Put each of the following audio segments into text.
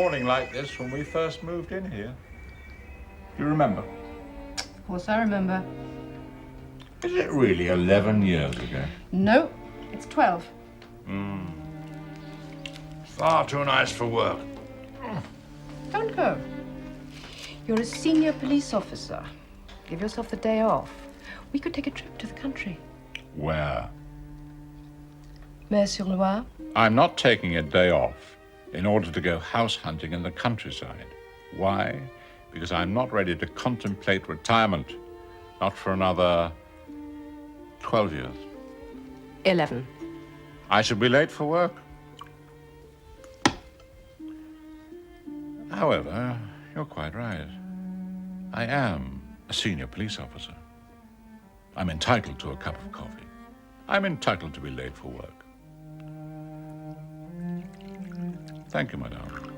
morning like this when we first moved in here. Do you remember? Of course I remember. Is it really 11 years ago? No, it's 12. Far too nice for work. Don't go. You're a senior police officer. Give yourself the day off. We could take a trip to the country. Where? Mer-sur-Loire. I'm not taking a day off in order to go house hunting in the countryside. Why? Because I'm not ready to contemplate retirement. Not for another 12 years. 11. I should be late for work. However, you're quite right. I am a senior police officer. I'm entitled to a cup of coffee. I'm entitled to be late for work. Thank you, madame.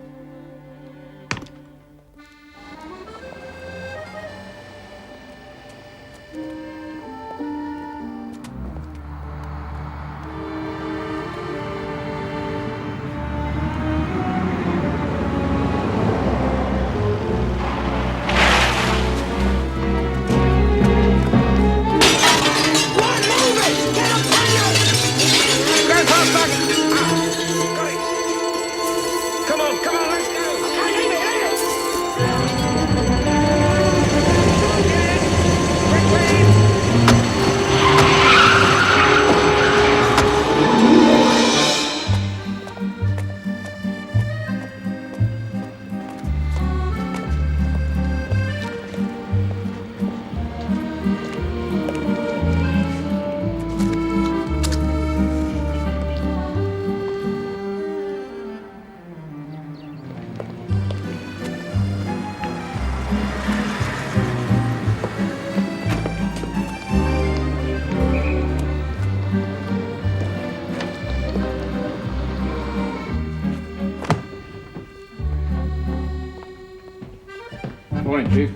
Morning, Chief.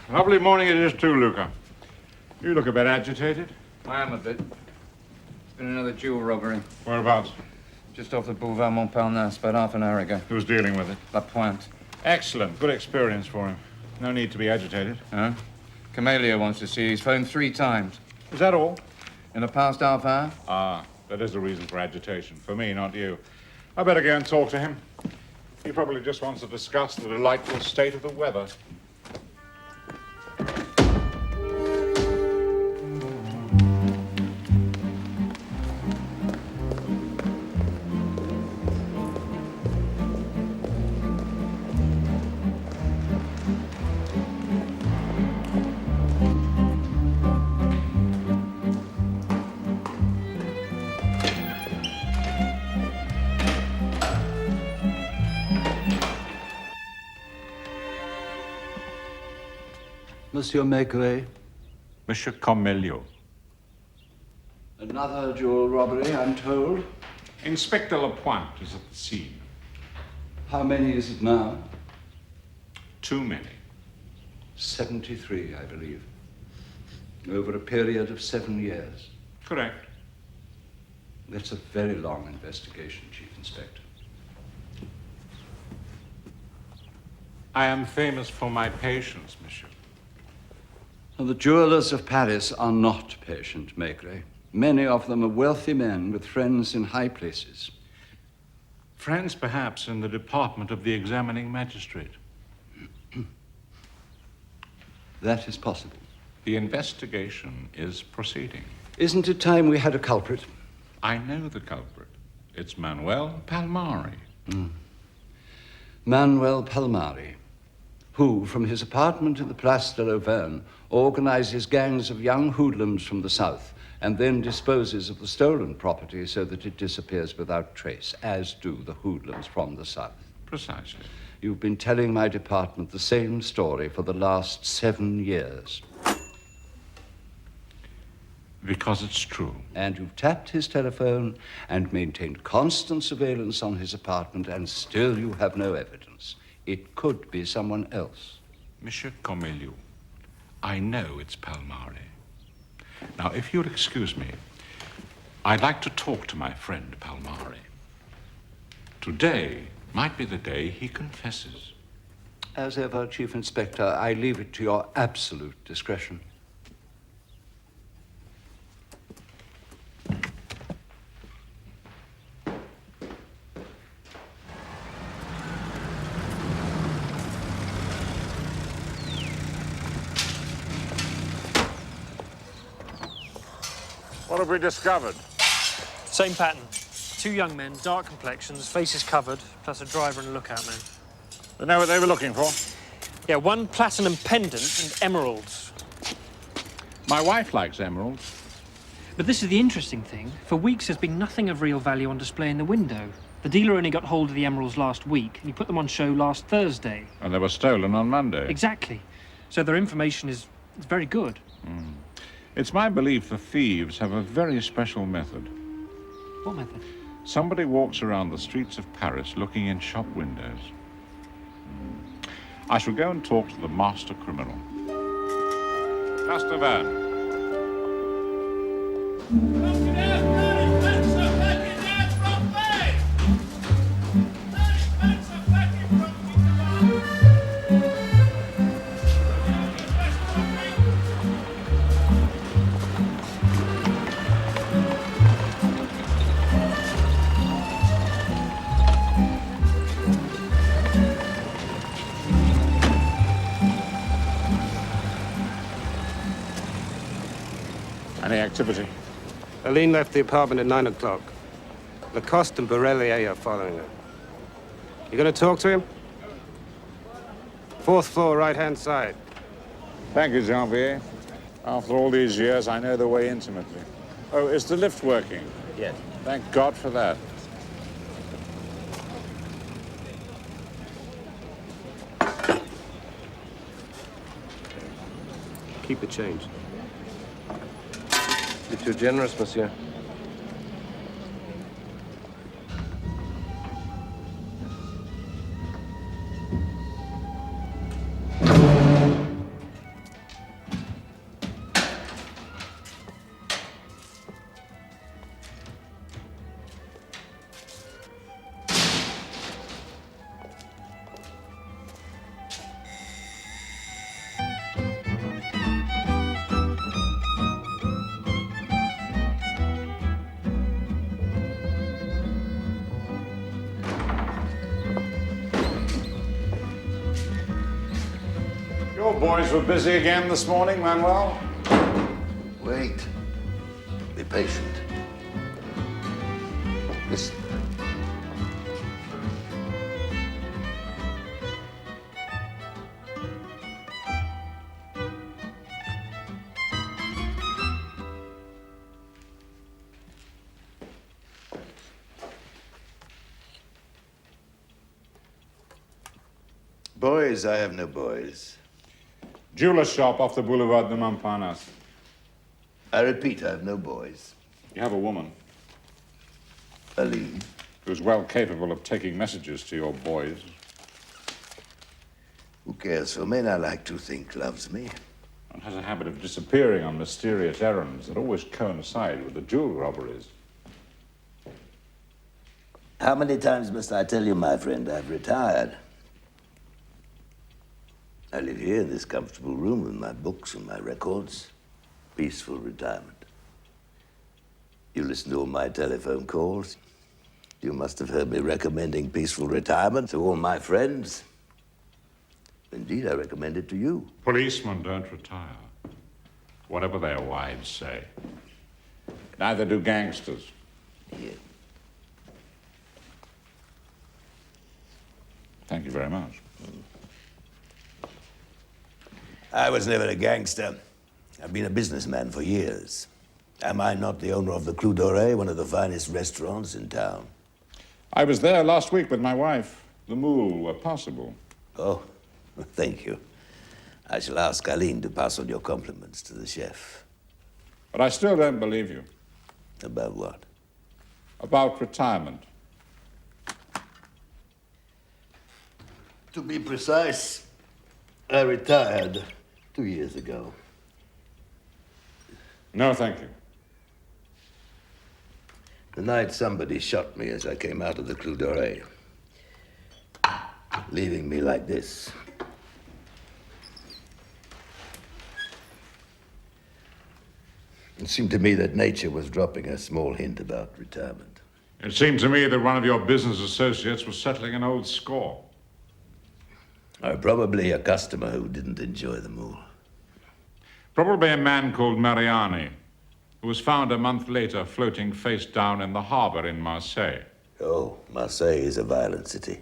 Lovely morning it is too, Luca. You look a bit agitated. I am a bit. It's been another jewel robbery. Whereabouts? Just off the Boulevard Montparnasse about half an hour ago. Who's dealing with it? La Pointe. Excellent. Good experience for him. No need to be agitated. Huh? Camellia wants to see you. He's phoned 3 times. Is that all? In the past half hour? Ah, that is the reason for agitation. For me, not you. I better go and talk to him. He probably just wants to discuss the delightful state of the weather. Monsieur Maigret. Monsieur Comelio. Another jewel robbery, I'm told. Inspector Lapointe is at the scene. How many is it now? Too many. 73, I believe. Over a period of 7 years. Correct. That's a very long investigation, Chief Inspector. I am famous for my patience, monsieur. Now, the jewelers of Paris are not patient, Maigret. Many of them are wealthy men with friends in high places. Friends, perhaps, in the department of the examining magistrate. That is possible. The investigation is proceeding. Isn't it time we had a culprit? I know the culprit. It's Manuel Palmeri. Manuel Palmari, who, from his apartment in the Place de l'Auvergne, organizes gangs of young hoodlums from the south and then disposes of the stolen property so that it disappears without trace, as do the hoodlums from the south. Precisely. You've been telling my department the same story for the last 7 years. Because it's true. And you've tapped his telephone and maintained constant surveillance on his apartment, and still you have no evidence. It could be someone else. Monsieur Comelio, I know it's Palmari. Now, if you'll excuse me, I'd like to talk to my friend Palmari. Today, Might be the day he confesses. As ever, Chief Inspector, I leave it to your absolute discretion. What have we discovered? Same pattern. Two young men, dark complexions, faces covered, plus a driver and a lookout man. They know what they were looking for? Yeah, one platinum pendant and emeralds. My wife likes emeralds. But this is the interesting thing. For weeks, there's been nothing of real value on display in the window. The dealer only got hold of the emeralds last week, and he put them on show last Thursday. And they were stolen on Monday. Exactly. So their information is very good. It's my belief the thieves have a very special method. What method? Somebody walks around the streets of Paris looking in shop windows. I shall go and talk to the master criminal. Master Van. Any activity? Aline left the apartment at 9 o'clock. Lacoste and Borrellier are following her. You gonna talk to him? 4th floor, right-hand side. Thank you, Janvier. After all these years, I know the way intimately. Oh, is the lift working? Yes. Thank God for that. Keep the change. You're too generous, monsieur. Your boys were busy again this morning, Manuel? Wait. Be patient. Listen. Boys, I have no boys. Jeweler's shop off the Boulevard de Montparnasse. I repeat, I have no boys. You have a woman Aline. who's well capable of taking messages to your boys. Who cares for men I like to think loves me. And has a habit of disappearing on mysterious errands that always coincide with the jewel robberies. How many times must I tell you, my friend, I've retired? I live here in this comfortable room with my books and my records. Peaceful retirement. You listen to all my telephone calls. You must have heard me recommending peaceful retirement to all my friends. Indeed, I recommend it to you. Policemen don't retire, whatever their wives say. Neither do gangsters. Here. Thank you very much. I was never a gangster. I've been a businessman for years. Am I not the owner of the Clou d'Oreille, one of the finest restaurants in town? I was there last week with my wife. The moule were possible. Oh, thank you. I shall ask Aline to pass on your compliments to the chef. But I still don't believe you. About what? About retirement. To be precise, I retired 2 years ago. No, thank you. The night somebody shot me as I came out of the Clou d'Oreille. leaving me like this. It seemed to me that nature was dropping a small hint about retirement. It seemed to me that one of your business associates was settling an old score. Probably a customer who didn't enjoy the move. Probably a man called Mariani, who was found a month later floating face down in the harbor in Marseille. Oh, Marseille is a violent city.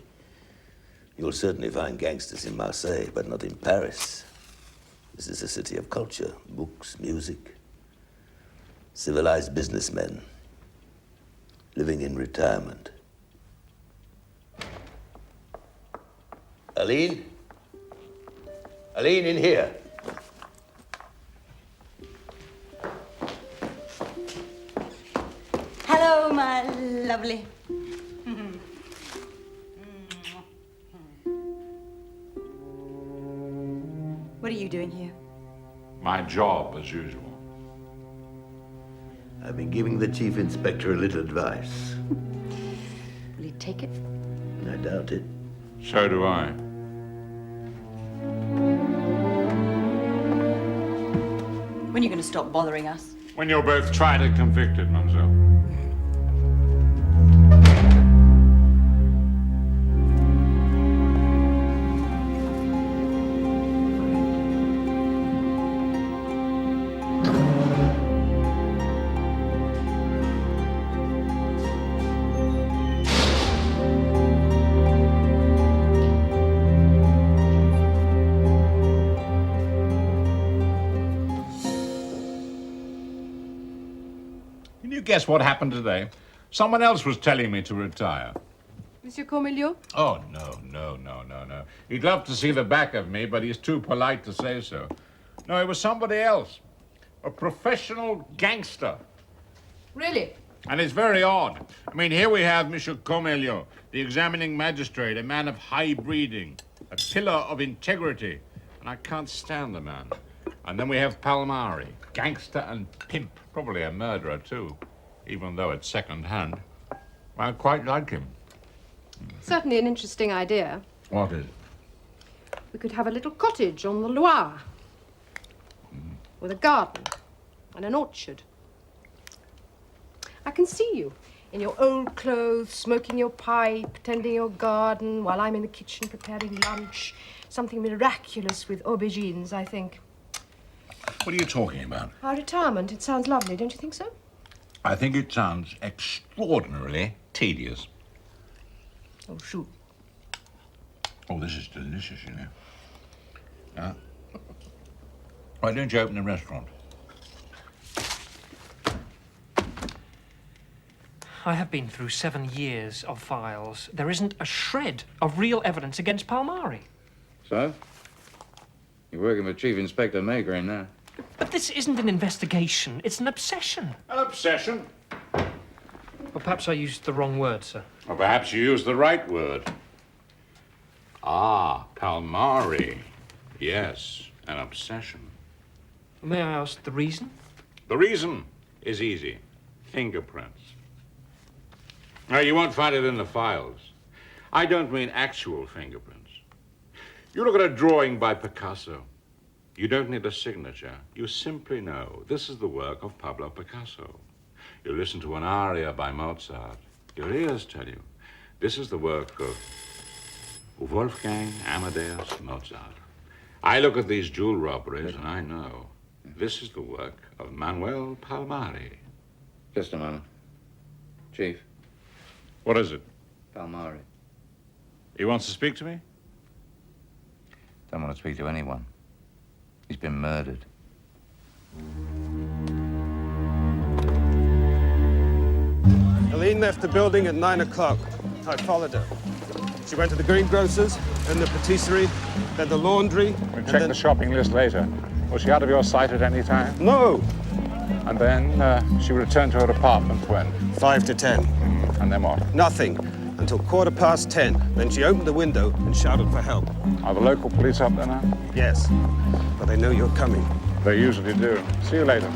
You'll certainly find gangsters in Marseille, but not in Paris. This is a city of culture, books, music. Civilized businessmen living in retirement. Aline? Aline, in here. Hello, my lovely. What are you doing here? My job, as usual. I've been giving the chief inspector a little advice. Will you take it? I doubt it. So do I. When are you going to stop bothering us? When you're both tried and convicted, mademoiselle. Guess what happened today? Someone else was telling me to retire. Monsieur Cormelio? Oh, no. He'd love to see the back of me, but he's too polite to say so. No, it was somebody else. A professional gangster. Really? And it's very odd. I mean, here we have Monsieur Cormelio, the examining magistrate, a man of high breeding, a pillar of integrity. And I can't stand the man. And then we have Palmari, gangster and pimp, probably a murderer too. Even though it's second-hand, I quite like him. Certainly an interesting idea. What is it? We could have a little cottage on the Loire with a garden and an orchard. I can see you in your old clothes, smoking your pipe, tending your garden, while I'm in the kitchen preparing lunch. Something miraculous with aubergines, I think. What are you talking about? Our retirement. It sounds lovely, don't you think so? I think it sounds extraordinarily tedious. Oh, shoot. Oh, this is delicious, you know. Why don't you open a restaurant? I have been through 7 years of files. There isn't a shred of real evidence against Palmari. So? You're working with Chief Inspector Maigret now. But this isn't an investigation. It's an obsession. An obsession? Well, perhaps I used the wrong word, sir. Or perhaps you used the right word. Ah, Palmari. Yes, an obsession. May I ask the reason? The reason is easy. Fingerprints. Now, you won't find it in the files. I don't mean actual fingerprints. You look at a drawing by Picasso. You don't need a signature. You simply know this is the work of Pablo Picasso. You listen to an aria by Mozart. Your ears tell you this is the work of Wolfgang Amadeus Mozart. I look at these jewel robberies and I know this is the work of Manuel Palmeri. Just a moment. Chief. What is it? Palmari. He wants to speak to me? Don't want to speak to anyone. He's been murdered. Aline left the building at 9 o'clock. I followed her. She went to the greengrocer's, then the patisserie, then the laundry. We'll check the shopping list later. Was she out of your sight at any time? No. And then she returned to her apartment when? 5 to 10. And then what? Nothing. Until 10:15. Then she opened the window and shouted for help. Are the local police up there now? Yes. But they know you're coming. They usually do. See you later.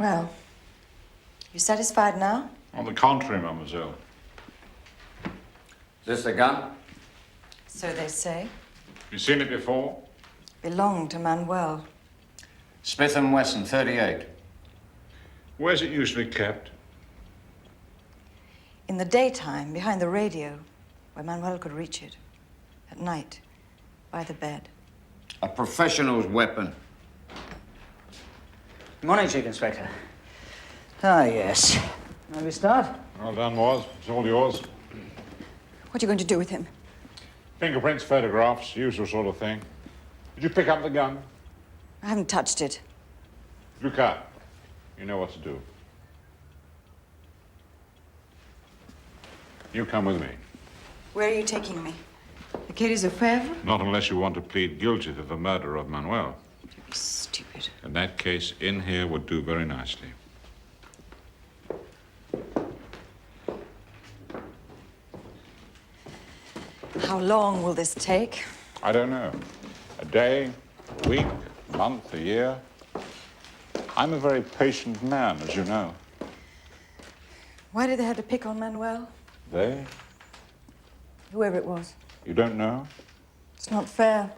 Well, you satisfied now? On the contrary, mademoiselle. Is this the gun? So they say. You seen it before? Belonged to Manuel. Smith & Wesson, 38. Where's it usually kept? In the daytime, behind the radio, where Manuel could reach it. At night, by the bed. A professional's weapon. Morning, Chief Inspector. Ah, yes. May we start? Well done, Woz. It's all yours. What are you going to do with him? Fingerprints, photographs, usual sort of thing. Did you pick up the gun? I haven't touched it. Look up. You know what to do. You come with me. Where are you taking me? The Quai des Orfèvres? Not unless you want to plead guilty to the murder of Manuel. Don't be stupid. In that case, in here would do very nicely. How long will this take? I don't know. A day, a week, a month, a year. I'm a very patient man, as you know. Why did they have to pick on Manuel? They? Whoever it was. You don't know? It's not fair.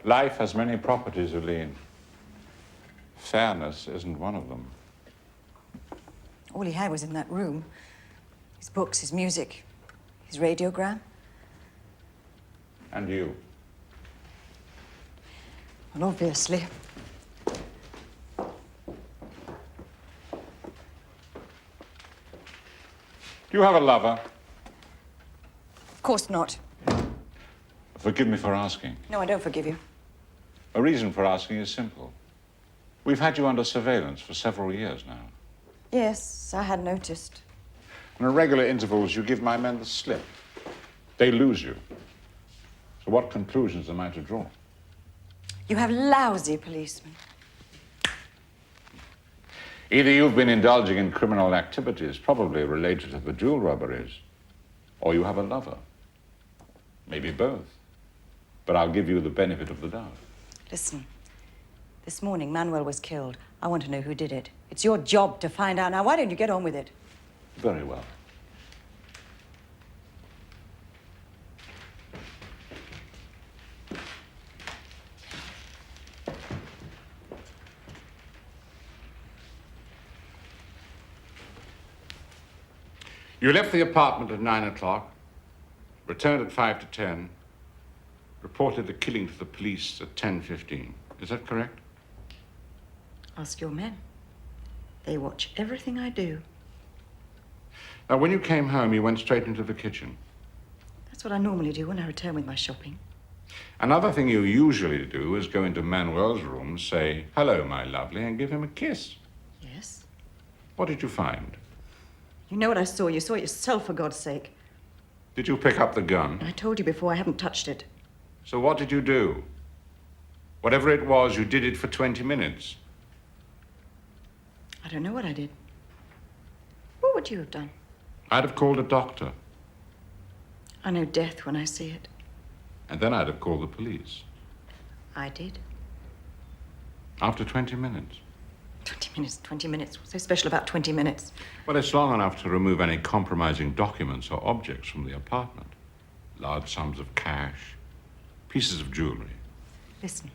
Life has many properties, Aline. Fairness isn't one of them. All he had was in that room. His books, his music, his radiogram. And you. Well, obviously. Do you have a lover? Of course not. Forgive me for asking. No, I don't forgive you. A reason for asking is simple. We've had you under surveillance for several years now. Yes, I had noticed. And at regular intervals, you give my men the slip. They lose you. So what conclusions am I to draw? You have lousy policemen. Either you've been indulging in criminal activities, probably related to the jewel robberies, or you have a lover. Maybe both. But I'll give you the benefit of the doubt. Listen, this morning Manuel was killed. I want to know who did it. It's your job to find out. Now, why don't you get on with it? Very well. You left the apartment at 9 o'clock, returned at 5 to 10, reported the killing to the police at 10:15. Is that correct? Ask your men. They watch everything I do. Now, when you came home, you went straight into the kitchen. That's what I normally do when I return with my shopping. Another thing you usually do is go into Manuel's room, say, "Hello, my lovely," and give him a kiss. Yes? What did you find? You know what I saw. You saw it yourself, for God's sake. Did you pick up the gun? I told you before, I haven't touched it. So what did you do? Whatever it was, you did it for 20 minutes. I don't know what I did. What would you have done? I'd have called a doctor, I know death when I see it. and then I'd have called the police. I did. After 20 minutes. 20 minutes. What's so special about 20 minutes? Well, it's long enough to remove any compromising documents or objects from the apartment. Large sums of cash, pieces of jewelry. Listen.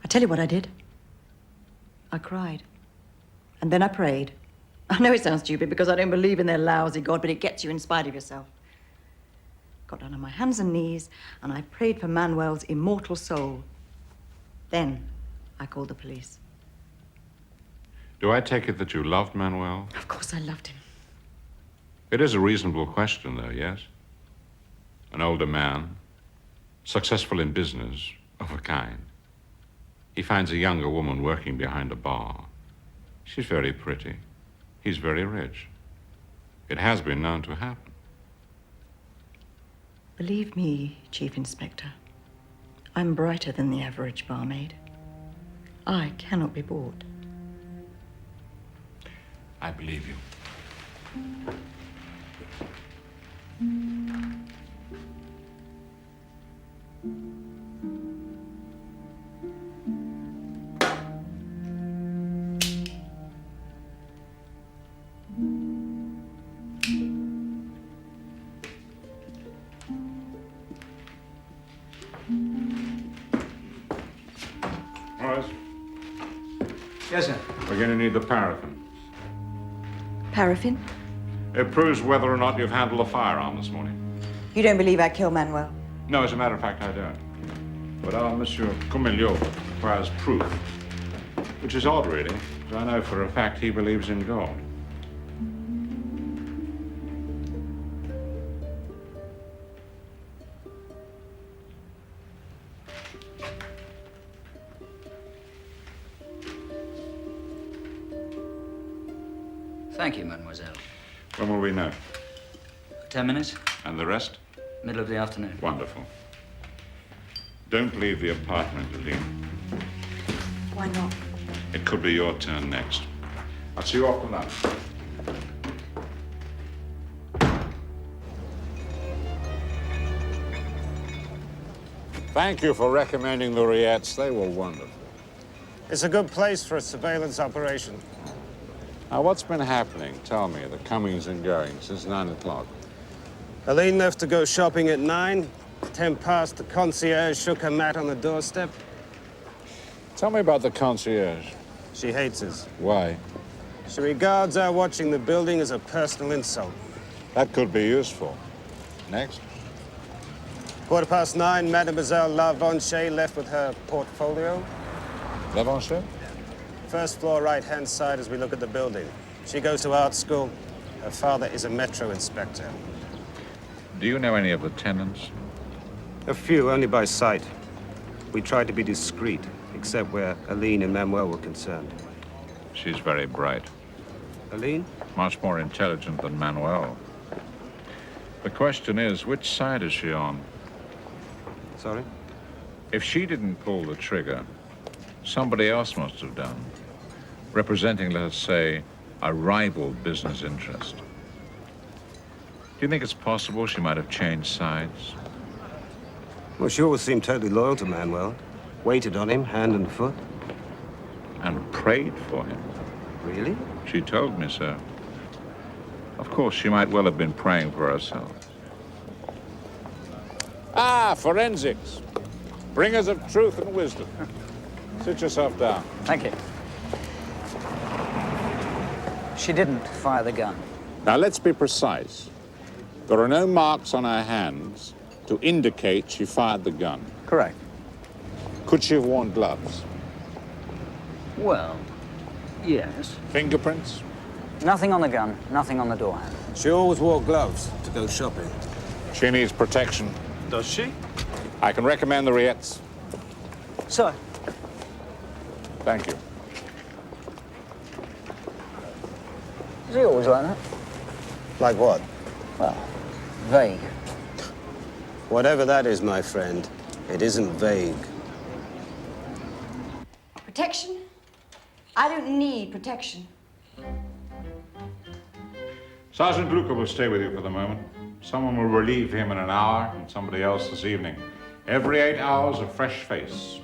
I tell you what I did. I cried. And then I prayed. I know it sounds stupid because I don't believe in their lousy God, but it gets you in spite of yourself. Got down on my hands and knees, and I prayed for Manuel's immortal soul. Then I called the police. Do I take it that you loved Manuel? Of course I loved him. It is a reasonable question, though, yes? An older man, successful in business, of a kind. He finds a younger woman working behind a bar. She's very pretty. He's very rich. It has been known to happen. Believe me, Chief Inspector, I'm brighter than the average barmaid. I cannot be bought. I believe you. Morris, Yes, sir. we're going to need the paraffin. Paraffin? It proves whether or not you've handled a firearm this morning. You don't believe I killed Manuel? No, as a matter of fact, I don't. But our Monsieur Comelio requires proof, which is odd, really, because I know for a fact he believes in God. Thank you, mademoiselle. When will we know? 10 minutes, And the rest? middle of the afternoon. Wonderful. Don't leave the apartment, Aline. Why not? It could be your turn next. I'll see you off to lunch. Thank you for recommending the Riettes. They were wonderful. It's a good place for a surveillance operation. Now, what's been happening? Tell me, the comings and goings since 9 o'clock. Aline left to go shopping at 9. 10 past, the concierge shook her mat on the doorstep. Tell me about the concierge. She hates us. Why? She regards our watching the building as a personal insult. That could be useful. Next. 9:15, Mademoiselle Lavonche left with her portfolio. L'Avanchet? First floor, right-hand side as we look at the building. She goes to art school. Her father is a metro inspector. Do you know any of the tenants? A few, only by sight. We tried to be discreet, except where Aline and Manuel were concerned. She's very bright. Aline? Much more intelligent than Manuel. The question is, which side is she on? Sorry? If she didn't pull the trigger, somebody else must have done, representing, let us say, a rival business interest. Do you think it's possible she might have changed sides? Well, she always seemed totally loyal to Manuel. Waited on him, hand and foot. And prayed for him. Really? She told me so. Of course, she might well have been praying for herself. Ah, forensics. Bringers of truth and wisdom. Sit yourself down. Thank you. She didn't fire the gun. Now, let's be precise. There are no marks on her hands to indicate she fired the gun. Correct. Could she have worn gloves? Well, yes. Fingerprints? Nothing on the gun, nothing on the door handle. She always wore gloves to go shopping. She needs protection. Does she? I can recommend the Riettes. So, Thank you. is he always like that? Like what? Well, vague. Whatever that is, my friend, it isn't vague. Protection? I don't need protection. Sergeant Luca will stay with you for the moment. Someone will relieve him in an hour and somebody else this evening. Every 8 hours, a fresh face.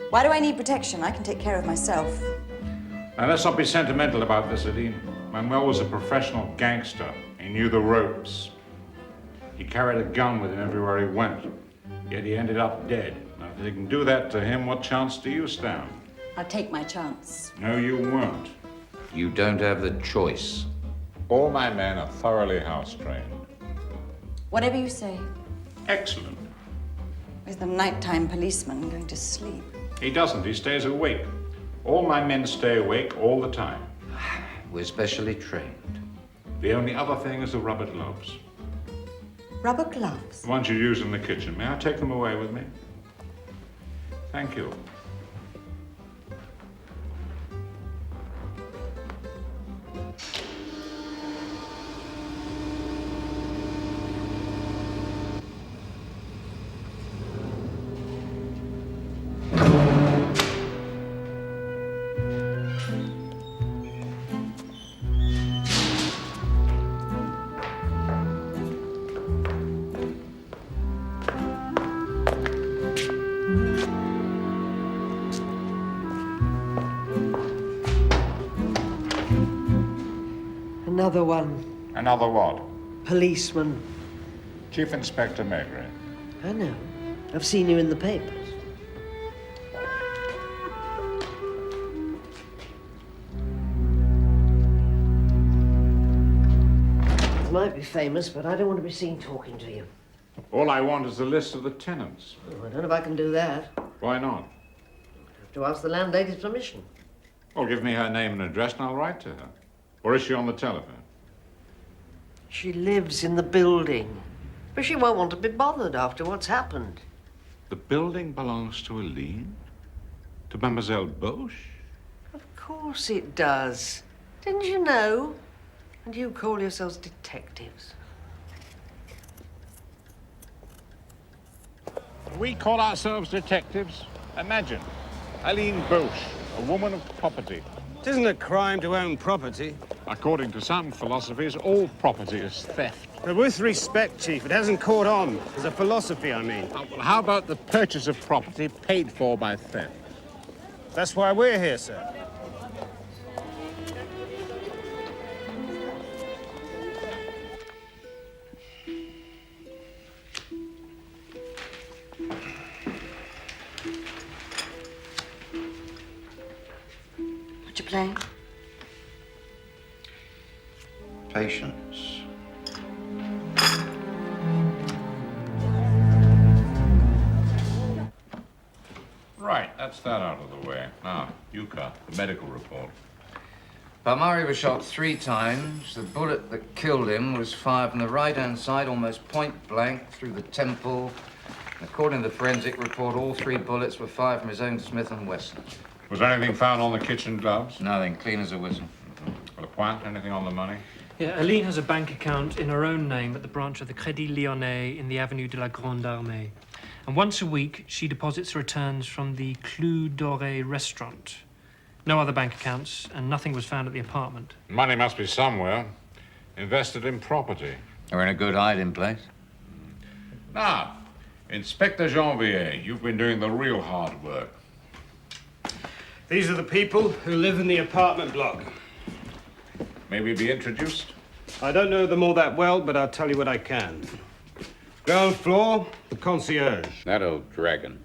Why do I need protection? I can take care of myself. Now, let's not be sentimental about this, Aline. Manuel was a professional gangster. He knew the ropes. He carried a gun with him everywhere he went. Yet he ended up dead. Now, if they can do that to him, what chance do you stand? I'll take my chance. No, you won't. You don't have the choice. All my men are thoroughly house-trained. Whatever you say. Excellent. Is the nighttime policeman going to sleep? He doesn't. He stays awake. All my men stay awake all the time. We're specially trained. The only other thing is the rubber gloves. Rubber gloves? The ones you use in the kitchen. May I take them away with me? Thank you. Another one. Another what? Policeman. Chief Inspector Maigret. I know. I've seen you in the papers. You might be famous, but I don't want to be seen talking to you. All I want is a list of the tenants. Oh, I don't know if I can do that. Why not? I have to ask the landlady's permission. Well, give me her name and address and I'll write to her. Or is she on the telephone? She lives in the building, but she won't want to be bothered after what's happened. The building belongs to Aline? To Mademoiselle Boche? Of course it does. Didn't you know? And you call yourselves detectives. We call ourselves detectives? Imagine. Aline Boche, a woman of property. It isn't a crime to own property. According to some philosophies, all property is theft. But with respect, Chief, it hasn't caught on. As a philosophy, I mean. Well, how about the purchase of property paid for by theft? That's why we're here, sir. What you playing? Patience. Right, that's that out of the way. Now, Yuka, the medical report. Palmari was shot 3 times. The bullet that killed him was fired from the right-hand side, almost point blank, through the temple. According to the forensic report, all 3 bullets were fired from his own Smith & Wesson. Was there anything found on the kitchen gloves? Nothing, clean as a whistle. Le Pointe, anything on the money? Yeah, Aline has a bank account in her own name at the branch of the Crédit Lyonnais in the Avenue de la Grande Armée. And once a week, she deposits returns from the Clou Doré restaurant. No other bank accounts, and nothing was found at the apartment. Money must be somewhere. Invested in property. We're in a good hiding place. Now, Inspector Janvier, you've been doing the real hard work. These are the people who live in the apartment block. May we be introduced? I don't know them all that well, but I'll tell you what I can. Ground floor, the concierge. That old dragon.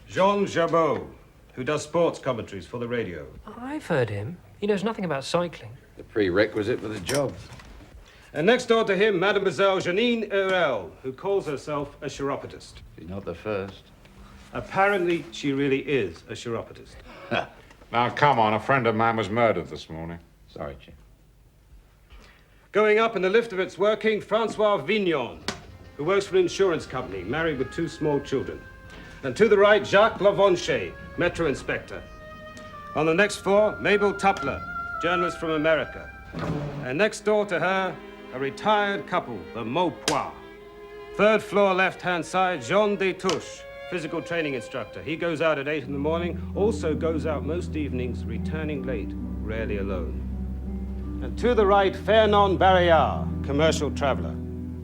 Jean Jabot, who does sports commentaries for the radio. I've heard him. He knows nothing about cycling. The prerequisite for the job. And next door to him, Mademoiselle Janine Hurel, who calls herself a chiropodist. She's not the first. Apparently, she really is a chiropodist. Now, come on. A friend of mine was murdered this morning. Sorry, Chief. Going up in the lift of its working, Francois Vignon, who works for an insurance company, married with 2 small children. And to the right, Jacques Lavonche, Metro Inspector. On the next floor, Mabel Tupler, journalist from America. And next door to her, a retired couple, the Maupois. 3rd floor, left-hand side, Jean Détouche, physical training instructor. He goes out at 8 in the morning, also goes out most evenings, returning late, rarely alone. And to the right, Fernand Barriard, commercial traveler.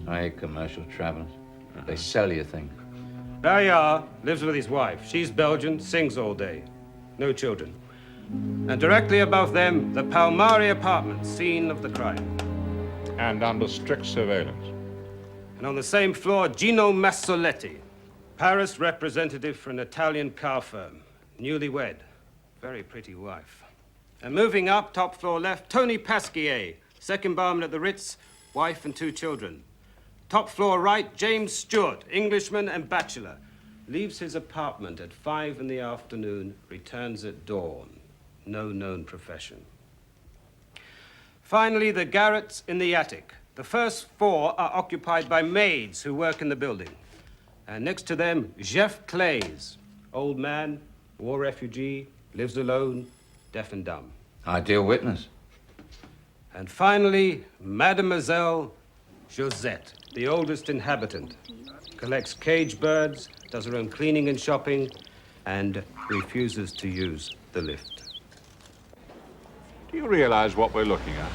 I hate commercial travelers. They sell you things. Barriard lives with his wife. She's Belgian, sings all day. No children. And directly above them, the Palmari apartment, scene of the crime. And under strict surveillance. And on the same floor, Gino Massoletti, Paris representative for an Italian car firm. Newlywed. Very pretty wife. And moving up, top floor left, Tony Pasquier, 2nd barman at the Ritz, wife and 2 children. Top floor right, James Stewart, Englishman and bachelor. Leaves his apartment at 5 in the afternoon, returns at dawn. No known profession. Finally, the garrets in the attic. The first 4 are occupied by maids who work in the building. And next to them, Jeff Clays, old man, war refugee, lives alone, deaf and dumb. Ideal witness. And finally, Mademoiselle Josette, the oldest inhabitant. Collects cage birds, does her own cleaning and shopping, and refuses to use the lift. Do you realize what we're looking at?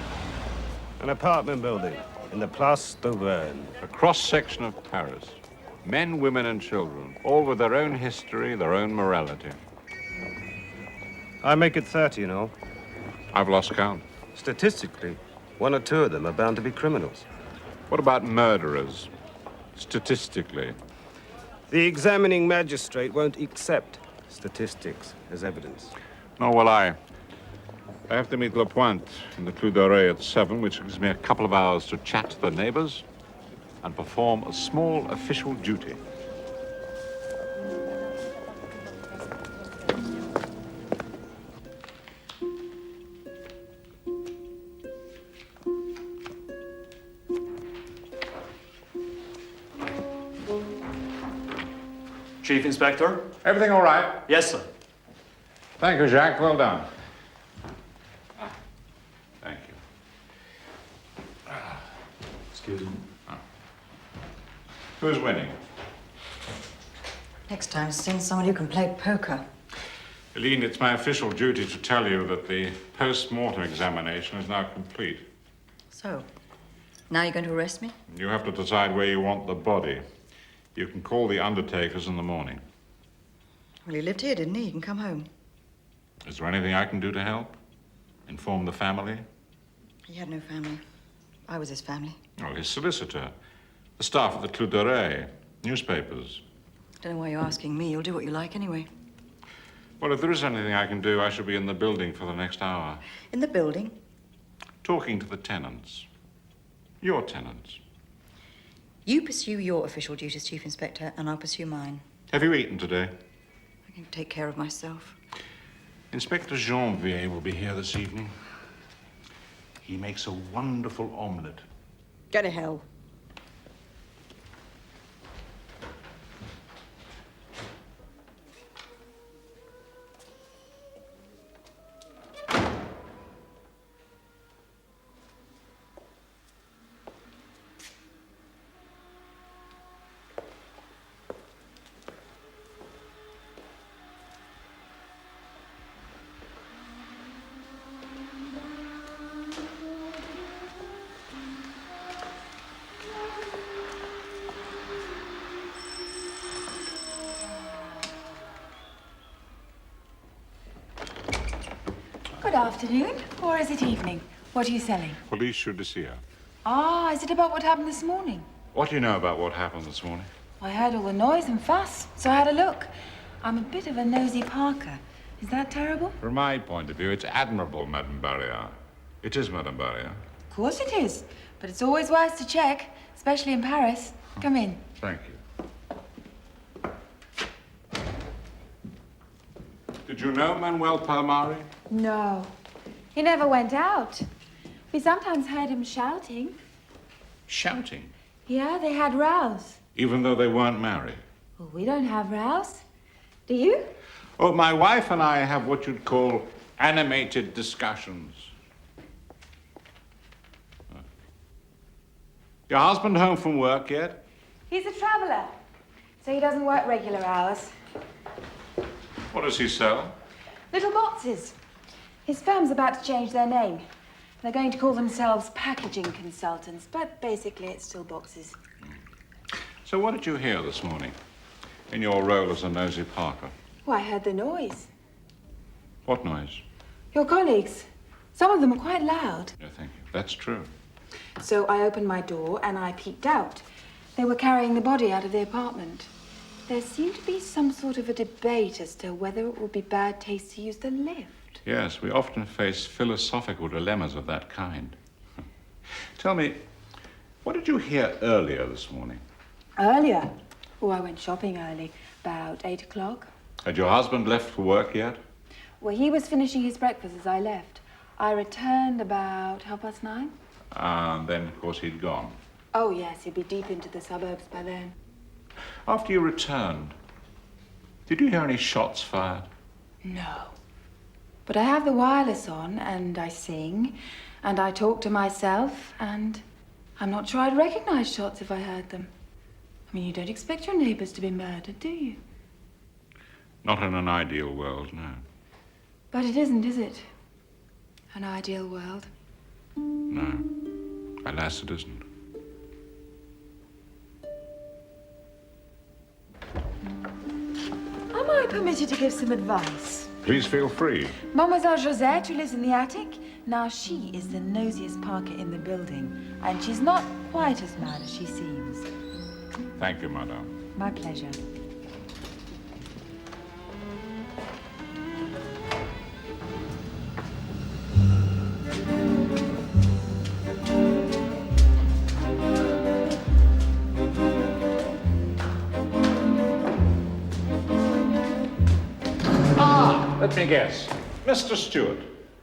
An apartment building in the Place d'Auvergne. A cross-section of Paris. Men, women, and children, all with their own history, their own morality. I make it 30, you know. I've lost count. Statistically, 1 or 2 of them are bound to be criminals. What about murderers? Statistically. The examining magistrate won't accept statistics as evidence. Nor will I. I have to meet Lapointe in the Clou d'Oreille at 7, which gives me a couple of hours to chat to the neighbors and perform a small official duty. Chief Inspector? Everything all right? Yes, sir. Thank you, Jacques. Well done. Thank you. Excuse me. Who's winning? Next time, send someone who can play poker. Helene, it's my official duty to tell you that the post-mortem examination is now complete. So, now you're going to arrest me? You have to decide where you want the body. You can call the undertakers in the morning. Well, he lived here, didn't he? He can come home. Is there anything I can do to help? Inform the family? He had no family. I was his family. Well, his solicitor, the staff of the Clou d'Oreille, newspapers. Don't know why you're asking me. You'll do what you like anyway. Well, if there is anything I can do, I shall be in the building for the next hour. In the building? Talking to the tenants. Your tenants. You pursue your official duties, Chief Inspector, and I'll pursue mine. Have you eaten today? I can take care of myself. Inspector Janvier will be here this evening. He makes a wonderful omelette. Go to hell. Good afternoon, or is it evening? What are you selling? Police judiciaire. Ah, is it about what happened this morning? What do you know about what happened this morning? I heard all the noise and fuss, so I had a look. I'm a bit of a nosy Parker. Is that terrible? From my point of view, it's admirable, Madame Barrière. It is, Madame Barrière. Of course it is, but it's always wise to check, especially in Paris. Come in. Thank you. Did you know Manuel Palmeri? No, he never went out. We sometimes heard him shouting. Shouting? Yeah, they had rows. Even though they weren't married? Well, we don't have rows. Do you? Oh, my wife and I have what you'd call animated discussions. Your husband home from work yet? He's a traveller, so he doesn't work regular hours. What does he sell? Little boxes. His firm's about to change their name. They're going to call themselves packaging consultants, but basically it's still boxes. So what did you hear this morning in your role as a nosy Parker? Well, I heard the noise. What noise? Your colleagues. Some of them are quite loud. No, thank you. That's true. So I opened my door and I peeked out. They were carrying the body out of the apartment. There seemed to be some sort of a debate as to whether it would be bad taste to use the lift. Yes, we often face philosophical dilemmas of that kind. Tell me, what did you hear earlier this morning? Earlier? Oh, I went shopping early, about 8 o'clock. Had your husband left for work yet? Well, he was finishing his breakfast as I left. I returned about 9:30. And then, of course, he'd gone. Oh, yes, he'd be deep into the suburbs by then. After you returned, did you hear any shots fired? No. But I have the wireless on, and I sing, and I talk to myself, and I'm not sure I'd recognize shots if I heard them. I mean, you don't expect your neighbors to be murdered, do you? Not in an ideal world, no. But it isn't, is it? An ideal world. No. Alas, it isn't. Am I permitted to give some advice? Please feel free. Mademoiselle Josette, who lives in the attic, now she is the nosiest Parker in the building, and she's not quite as mad as she seems. Thank you, madame. My pleasure. Let me guess. Mr. Stewart.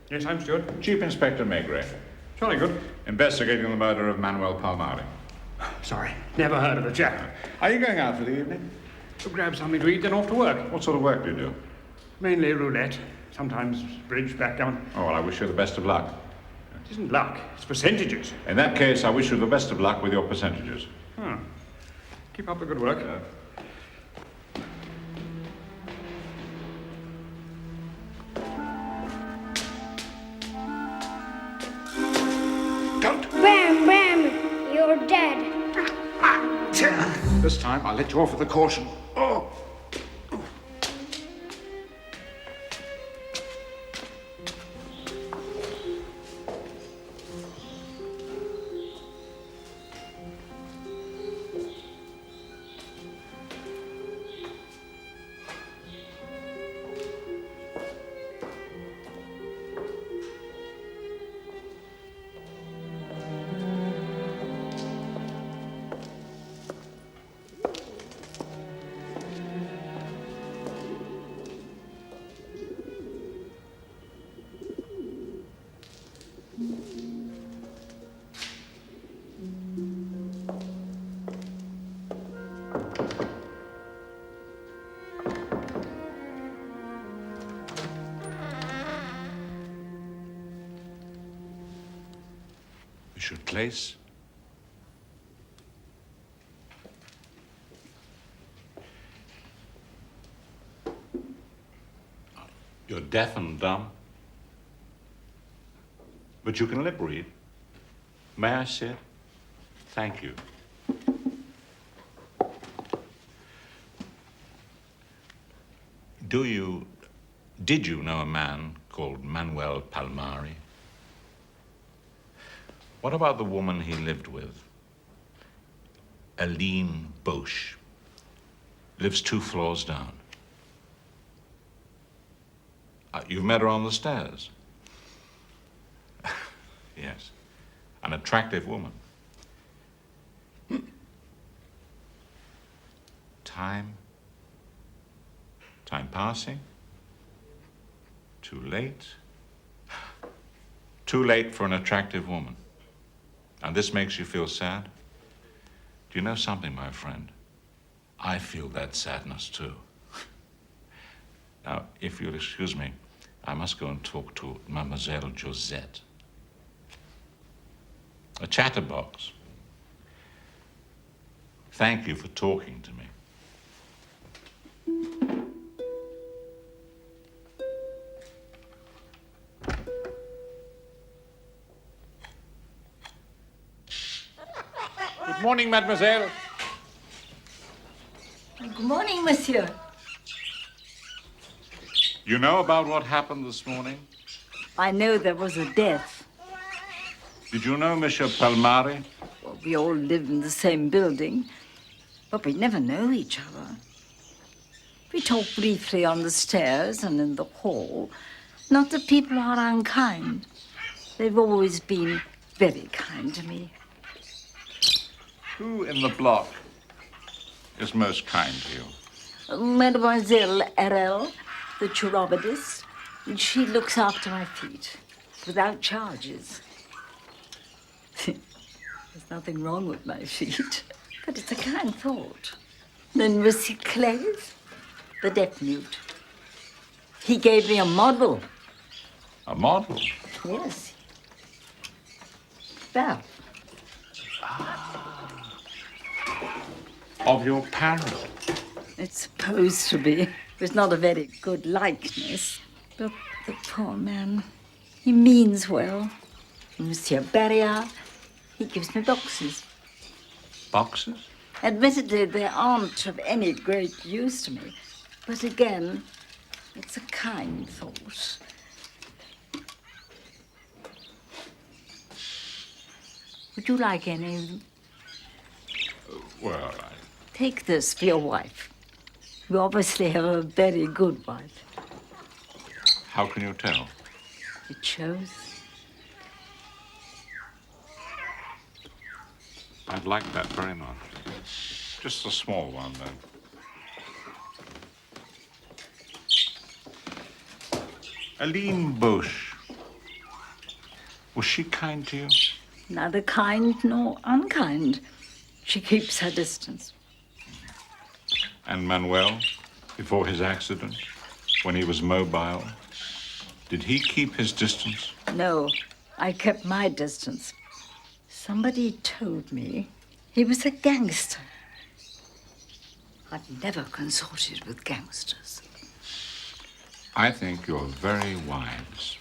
Yes, I'm Stewart. Chief Inspector Maigret. Jolly good. Investigating the murder of Manuel Palmeri. Sorry, never heard of the chap. Are you going out for the evening? To grab something to eat, then off to work. What sort of work do you do? Mainly roulette. Sometimes bridge, backgammon. Oh, well, I wish you the best of luck. It isn't luck, it's percentages. In that case, I wish you the best of luck with your percentages. Hmm. Keep up the good work. Bram, Bram, you're dead. This time, I'll let you off with a caution. Oh! Should place. You're deaf and dumb, but you can lip read. May I sit? Thank you. Did you know a man called Manuel Palmeri? What about the woman he lived with? Aline Boche. Lives 2 floors down. You've met her on the stairs? Yes. An attractive woman. Time passing? Too late? Too late for an attractive woman. And this makes you feel sad? Do you know something, my friend? I feel that sadness too. Now, if you'll excuse me, I must go and talk to Mademoiselle Josette. A chatterbox. Thank you for talking to me. Good morning, mademoiselle. Good morning, monsieur. You know about what happened this morning? I know there was a death. Did you know Monsieur Palmari? Well, we all live in the same building, but we never know each other. We talk briefly on the stairs and in the hall. Not that people are unkind. They've always been very kind to me. Who in the block is most kind to you? Mademoiselle RL, the chiropodist. She looks after my feet, without charges. There's nothing wrong with my feet, but it's a kind thought. Then Monsieur Claes, the deaf-mute. He gave me a model. A model? Yes. That. Of your parrot? It's supposed to be. It's not a very good likeness. But the poor man, he means well. Monsieur Barrier, he gives me boxes. Boxes? Admittedly, they aren't of any great use to me. But again, it's a kind thought. Would you like any of them? Well, Take this for your wife. You obviously have a very good wife. How can you tell? It shows. I'd like that very much. Just a small one, though. Aline Bush. Was she kind to you? Neither kind nor unkind. She keeps her distance. And Manuel, before his accident, when he was mobile, did he keep his distance? No, I kept my distance. Somebody told me he was a gangster. I've never consorted with gangsters. I think you're very wise.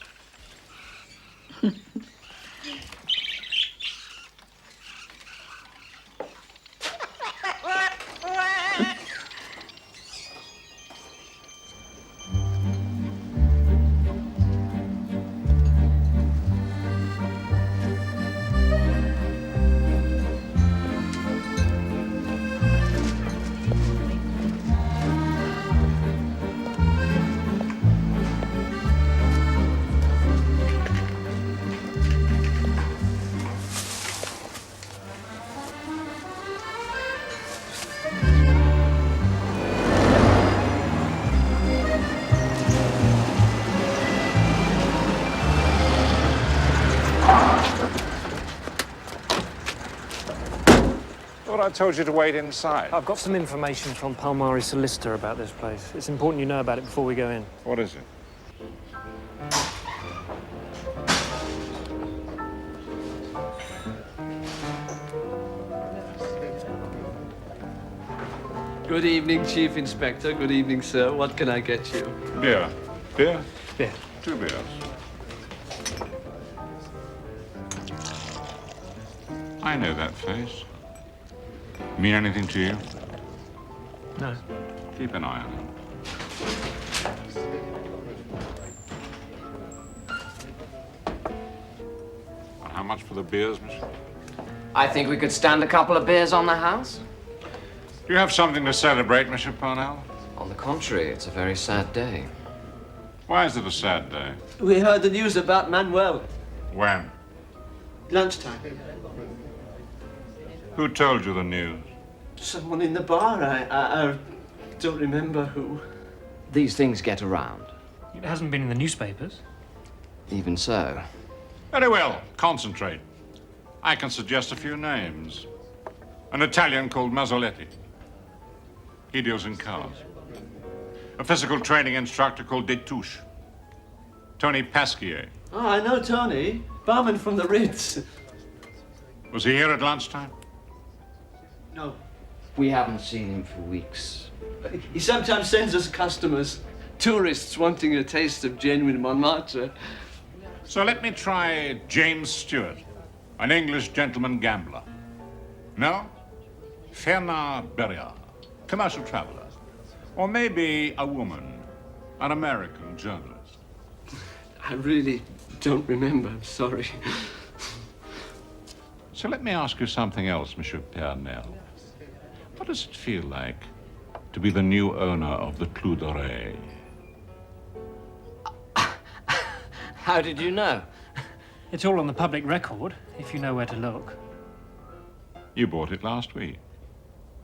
I told you to wait inside. I've got some information from Palmari's solicitor about this place. It's important you know about it before we go in. What is it? Good evening, Chief Inspector. Good evening, sir. What can I get you? Beer. Beer? Beer. 2 beers. I know that face. Mean anything to you? No. Keep an eye on him. How much for the beers, monsieur? I think we could stand a couple of beers on the house. Do you have something to celebrate, Monsieur Parnell? On the contrary, it's a very sad day. Why is it a sad day? We heard the news about Manuel. When? Lunchtime. Who told you the news? Someone in the bar. I don't remember who. These things get around. It hasn't been in the newspapers. Even so. Very well. Concentrate. I can suggest a few names. An Italian called Mazzoletti. He deals in cars. A physical training instructor called Détouche. Tony Pasquier. Oh, I know Tony. Barman from the Ritz. Was he here at lunchtime? No. We haven't seen him for weeks. He sometimes sends us customers. Tourists wanting a taste of genuine Montmartre. So let me try James Stewart, an English gentleman gambler. No? Fernand Berriard, commercial traveler. Or maybe a woman, an American journalist. I really don't remember. I'm sorry. So let me ask you something else, Monsieur Pernell. What does it feel like to be the new owner of the Clou d'Oreille? How did you know? It's all on the public record, if you know where to look. You bought it last week.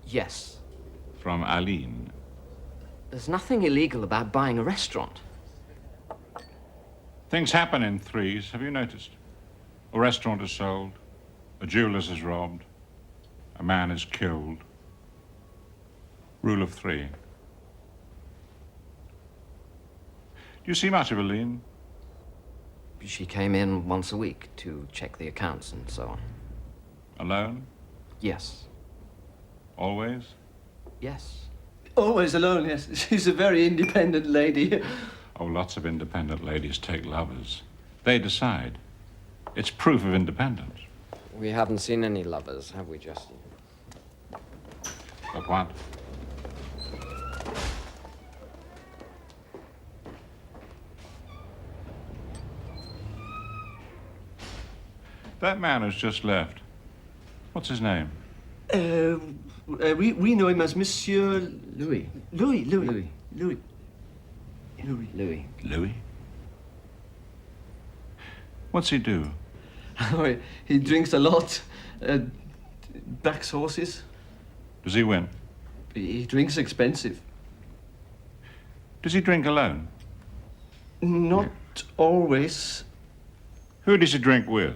Yes. From Aline. There's nothing illegal about buying a restaurant. Things happen in threes, have you noticed? A restaurant is sold, a jeweler's is robbed, a man is killed. Rule of 3. Do you see much of Aline? She came in once a week to check the accounts and so on. Alone? Yes. Always? Yes. Always alone, yes. She's a very independent lady. Oh, lots of independent ladies take lovers. They decide. It's proof of independence. We haven't seen any lovers, have we, Justin? But what? That man who's just left. What's his name? We know him as Monsieur... Louis. Louis. Louis? What's he do? Oh, he drinks a lot. Backs horses. Does he win? He drinks expensive. Does he drink alone? Not always. Who does he drink with?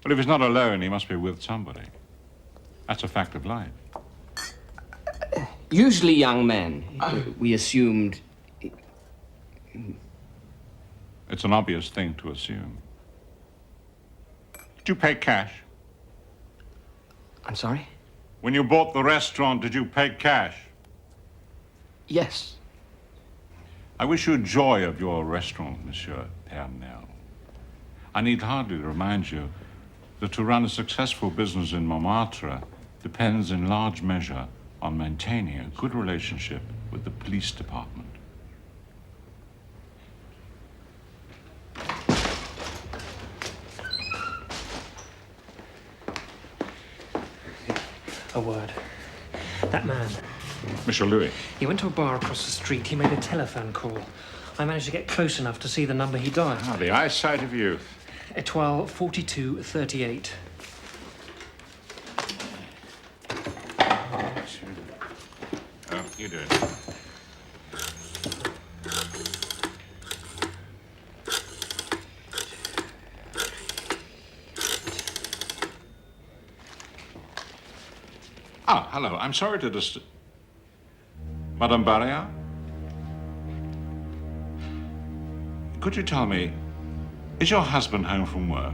Well, if he's not alone, he must be with somebody. That's a fact of life. Usually young men. We assumed... It's an obvious thing to assume. Did you pay cash? I'm sorry? When you bought the restaurant, did you pay cash? Yes. I wish you joy of your restaurant, Monsieur Pernel. I need hardly remind you that to run a successful business in Montmartre depends in large measure on maintaining a good relationship with the police department. A word. That man. Monsieur Louis. He went to a bar across the street. He made a telephone call. I managed to get close enough to see the number he dialed. Ah, the eyesight of youth. Étoile 4238. Oh, you do it. Ah, hello. I'm sorry to disturb. Madame Barria? Could you tell me, is your husband home from work?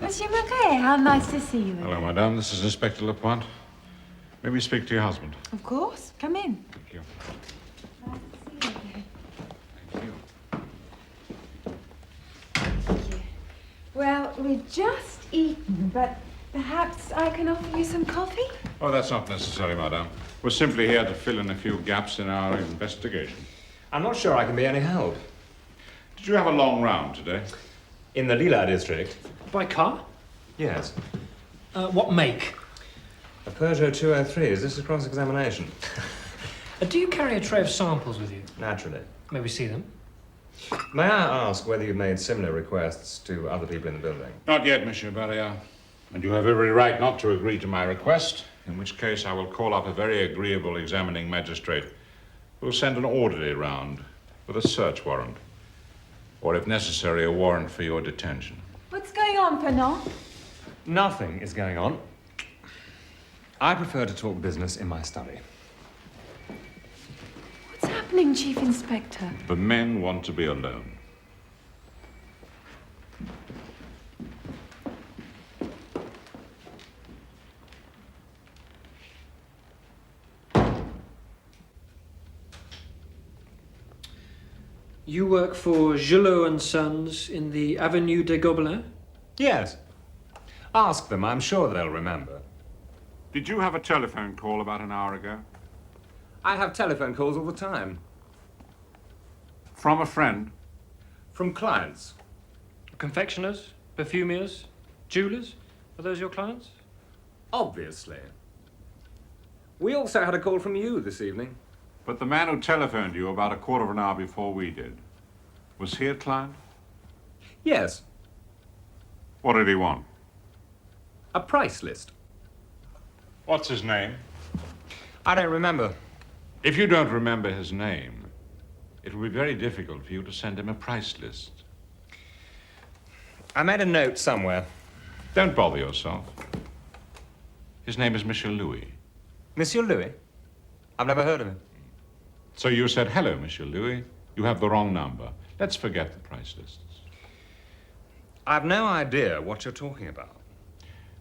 Monsieur Maigret, how nice to see you. Hello, madame. This is Inspector Lapointe. May we speak to your husband? Of course. Come in. Thank you. Well, we've just eaten, but perhaps I can offer you some coffee? Oh, that's not necessary, madame. We're simply here to fill in a few gaps in our investigation. I'm not sure I can be any help. Did you have a long round today? In the Lila district? By car? Yes. What make? A Peugeot 203. Is this a cross-examination? Do you carry a tray of samples with you? Naturally. May we see them? May I ask whether you've made similar requests to other people in the building? Not yet, Monsieur Barria. And you have every right not to agree to my request, in which case I will call up a very agreeable examining magistrate who will send an orderly round with a search warrant, or if necessary, a warrant for your detention. What's going on, Pernod? Nothing is going on. I prefer to talk business in my study. What's happening, Chief Inspector? The men want to be alone. You work for Gillot and Sons in the Avenue des Gobelins? Yes. Ask them. I'm sure they'll remember. Did you have a telephone call about an hour ago? I have telephone calls all the time. From a friend? From clients. Confectioners? Perfumiers? Jewelers? Are those your clients? Obviously. We also had a call from you this evening. But the man who telephoned you about a quarter of an hour before we did, was he a client? Yes. What did he want? A price list. What's his name? I don't remember. If you don't remember his name, it will be very difficult for you to send him a price list. I made a note somewhere. Don't bother yourself. His name is Monsieur Louis. Monsieur Louis? I've never heard of him. So you said, hello, Monsieur Louis. You have the wrong number. Let's forget the price lists. I've no idea what you're talking about.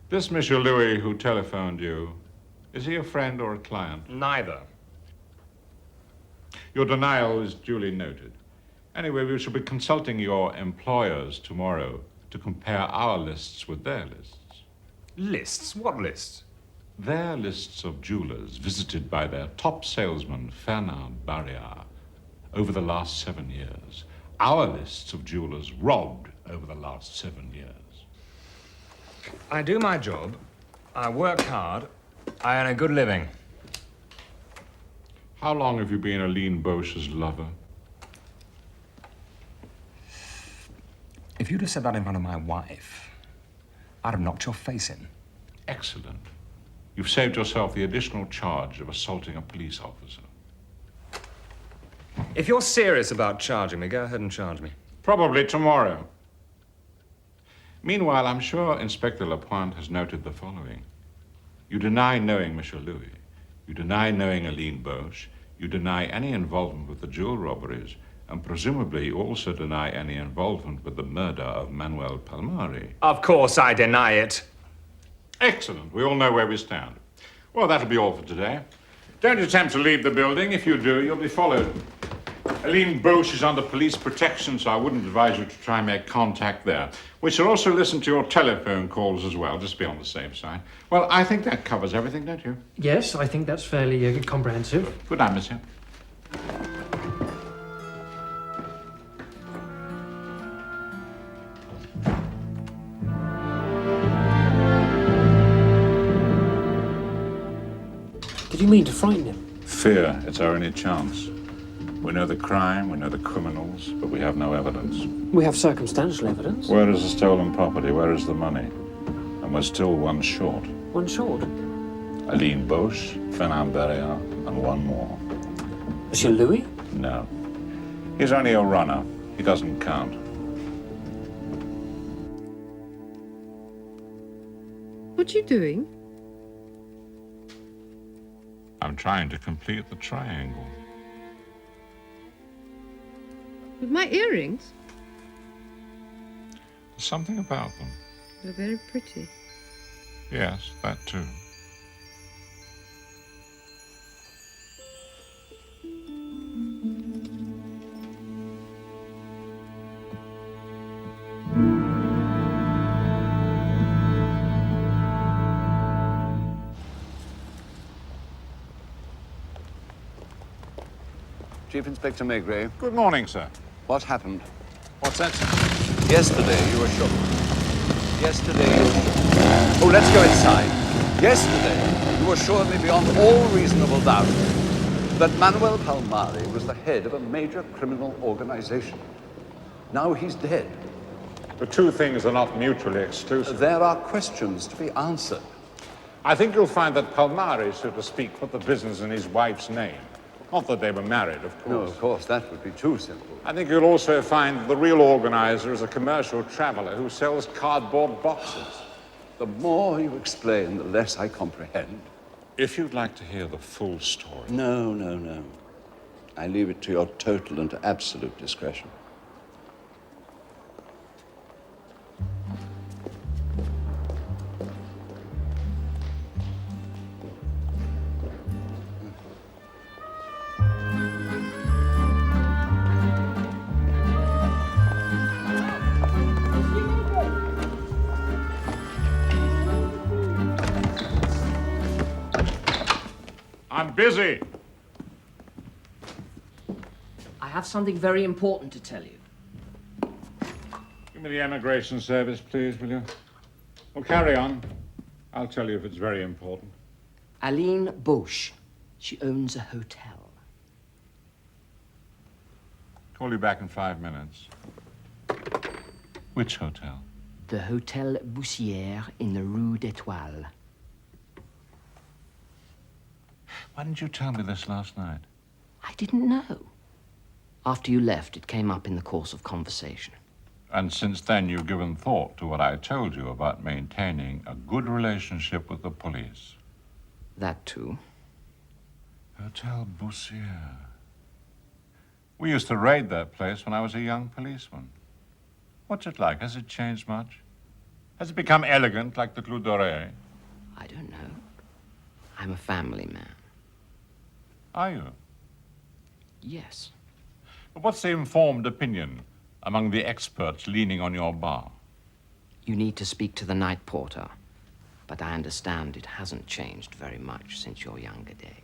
This Monsieur Louis who telephoned you, is he a friend or a client? Neither. Your denial is duly noted. Anyway, we shall be consulting your employers tomorrow to compare our lists with their lists. Lists? What lists? Their lists of jewelers visited by their top salesman, Fernand over the last 7 years. Our lists of jewelers robbed over the last 7 years. I do my job, I work hard, I earn a good living. How long have you been Aline Boche's lover? If you'd have said that in front of my wife, I'd have knocked your face in. Excellent. You've saved yourself the additional charge of assaulting a police officer. If you're serious about charging me, go ahead and charge me. Probably tomorrow. Meanwhile, I'm sure Inspector Lapointe has noted the following. You deny knowing Monsieur Louis. You deny knowing Aline Boche. You deny any involvement with the jewel robberies. And presumably you also deny any involvement with the murder of Manuel Palmeri. Of course I deny it. Excellent. We all know where we stand. Well, that'll be all for today. Don't attempt to leave the building. If you do, you'll be followed. Aline Boche is under police protection, so I wouldn't advise you to try and make contact there. We shall also listen to your telephone calls as well, just to be on the safe side. Well, I think that covers everything, don't you? Yes, I think that's fairly comprehensive. Good night, monsieur. Did you mean to frighten him? Fear, it's our only chance. We know the crime, we know the criminals, but we have no evidence. We have circumstantial evidence. Where is the stolen property? Where is the money? And we're still one short. One short? Aline Boche, Fernand and one more. Monsieur Louis? No. He's only a runner. He doesn't count. What are you doing? I'm trying to complete the triangle. With my earrings? There's something about them. They're very pretty. Yes, that too. Chief Inspector Maigret. Good morning, sir. What happened? What's that, sir? Yesterday you were shot. Yesterday you were shot. Oh, let's go inside. Yesterday you assured me beyond all reasonable doubt that Manuel Palmari was the head of a major criminal organization. Now he's dead. The two things are not mutually exclusive. There are questions to be answered. I think you'll find that Palmari, so to speak, put the business in his wife's name. Not that they were married, of course. No, of course, that would be too simple. I think you'll also find that the real organizer is a commercial traveler who sells cardboard boxes. The more you explain, the less I comprehend. If you'd like to hear the full story... No, no, no. I leave it to your total and absolute discretion. I'm busy. I have something very important to tell you. Give me the emigration service, please, will you? Well, carry on. I'll tell you if it's very important. Aline Boche. She owns a hotel. Call you back in 5 minutes. Which hotel? The Hotel Boussière in the Rue d'Étoile. Why didn't you tell me this last night? I didn't know. After you left, it came up in the course of conversation. And since then, you've given thought to what I told you about maintaining a good relationship with the police. That too. Hotel Boussière. We used to raid that place when I was a young policeman. What's it like? Has it changed much? Has it become elegant like the Clou d'Oreille? I don't know. I'm a family man. Are you? Yes. But what's the informed opinion among the experts leaning on your bar? You need to speak to the night porter. but I understand it hasn't changed very much since your younger days.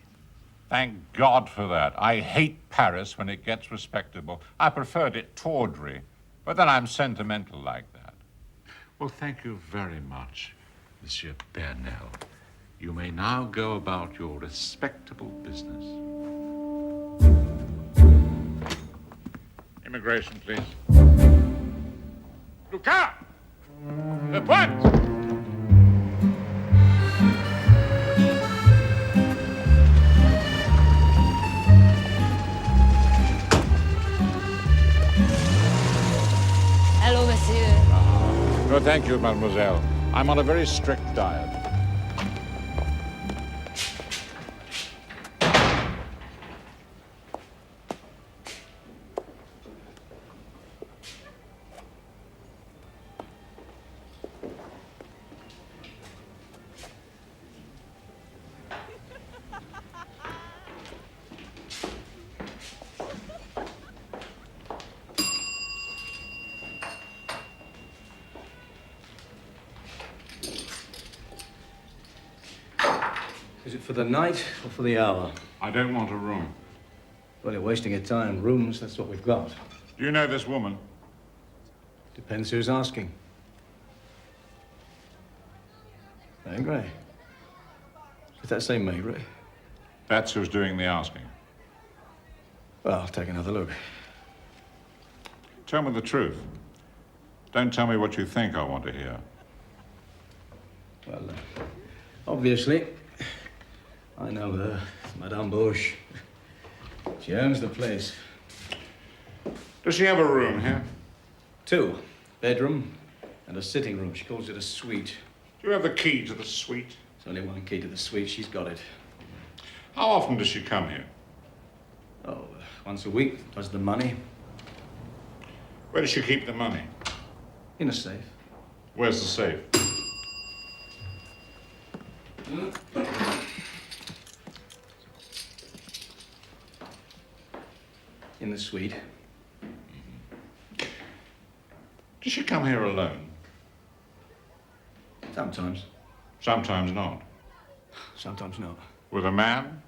Thank God for that. I hate Paris when it gets respectable. I preferred it tawdry, but then I'm sentimental like that. Well, thank you very much, Monsieur Bernel. You may now go about your respectable business. Immigration, please. Lucas! The point! Hello, monsieur. No, thank you, mademoiselle. I'm on a very strict diet. Is it for the night or for the hour? I don't want a room. Well, you're wasting your time. Rooms, that's what we've got. Do you know this woman? Depends who's asking. Maigret. Did that say Maigret? That's who's doing the asking. Well, I'll take another look. Tell me the truth. Don't tell me what you think I want to hear. Well, obviously, I know her, Madame Bush. She owns the place. Does she have a room here? 2. Bedroom and a sitting room. She calls it a suite. Do you have the key to the suite? There's only one key to the suite. She's got it. How often does she come here? Oh, once a week. Does the money. Where does she keep the money? In a safe. Where's the safe? In the suite. Does she come here alone? Sometimes. Sometimes not. Sometimes not. With a man?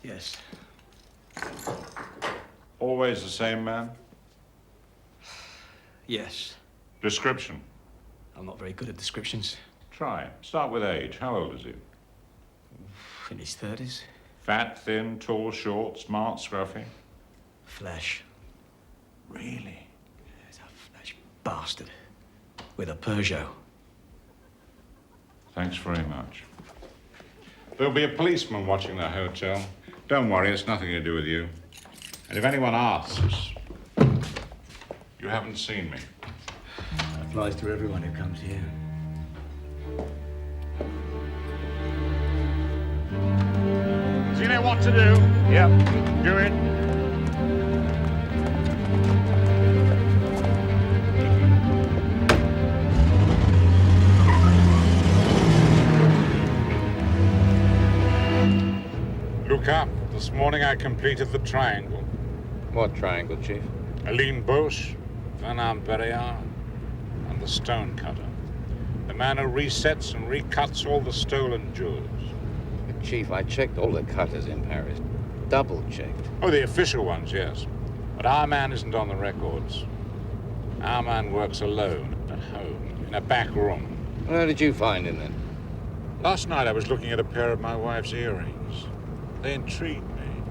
Yes. Always the same man? Yes. Description? I'm not very good at descriptions. Try. Start with age. How old is he? In his 30s. Fat, thin, tall, short, smart, scruffy? Flash. Really? He's a flash bastard. With a Peugeot. Thanks very much. There'll be a policeman watching the hotel. Don't worry, it's nothing to do with you. And if anyone asks, you haven't seen me. That applies to everyone who comes here. Does he know what to do? Yep. Do it. Look up. This morning I completed the triangle. What triangle, Chief? Aline Boche, Fernand Perriard, and the stone cutter. The man who resets and recuts all the stolen jewels. But Chief, I checked all the cutters in Paris. Double-checked. Oh, the official ones, yes. But our man isn't on the records. Our man works alone, at home, in a back room. Well, how did you find him, then? Last night I was looking at a pair of my wife's earrings. They intrigued me.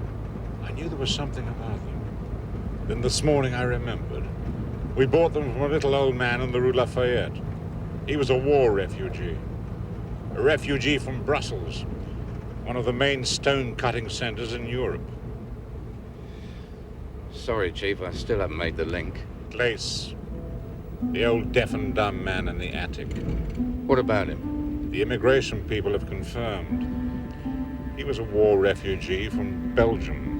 I knew there was something about them. Then this morning I remembered. We bought them from a little old man in the Rue Lafayette. He was a war refugee. A refugee from Brussels, one of the main stone-cutting centers in Europe. Sorry, Chief, I still haven't made the link. Glace, the old deaf and dumb man in the attic. What about him? The immigration people have confirmed. He was a war refugee from Belgium.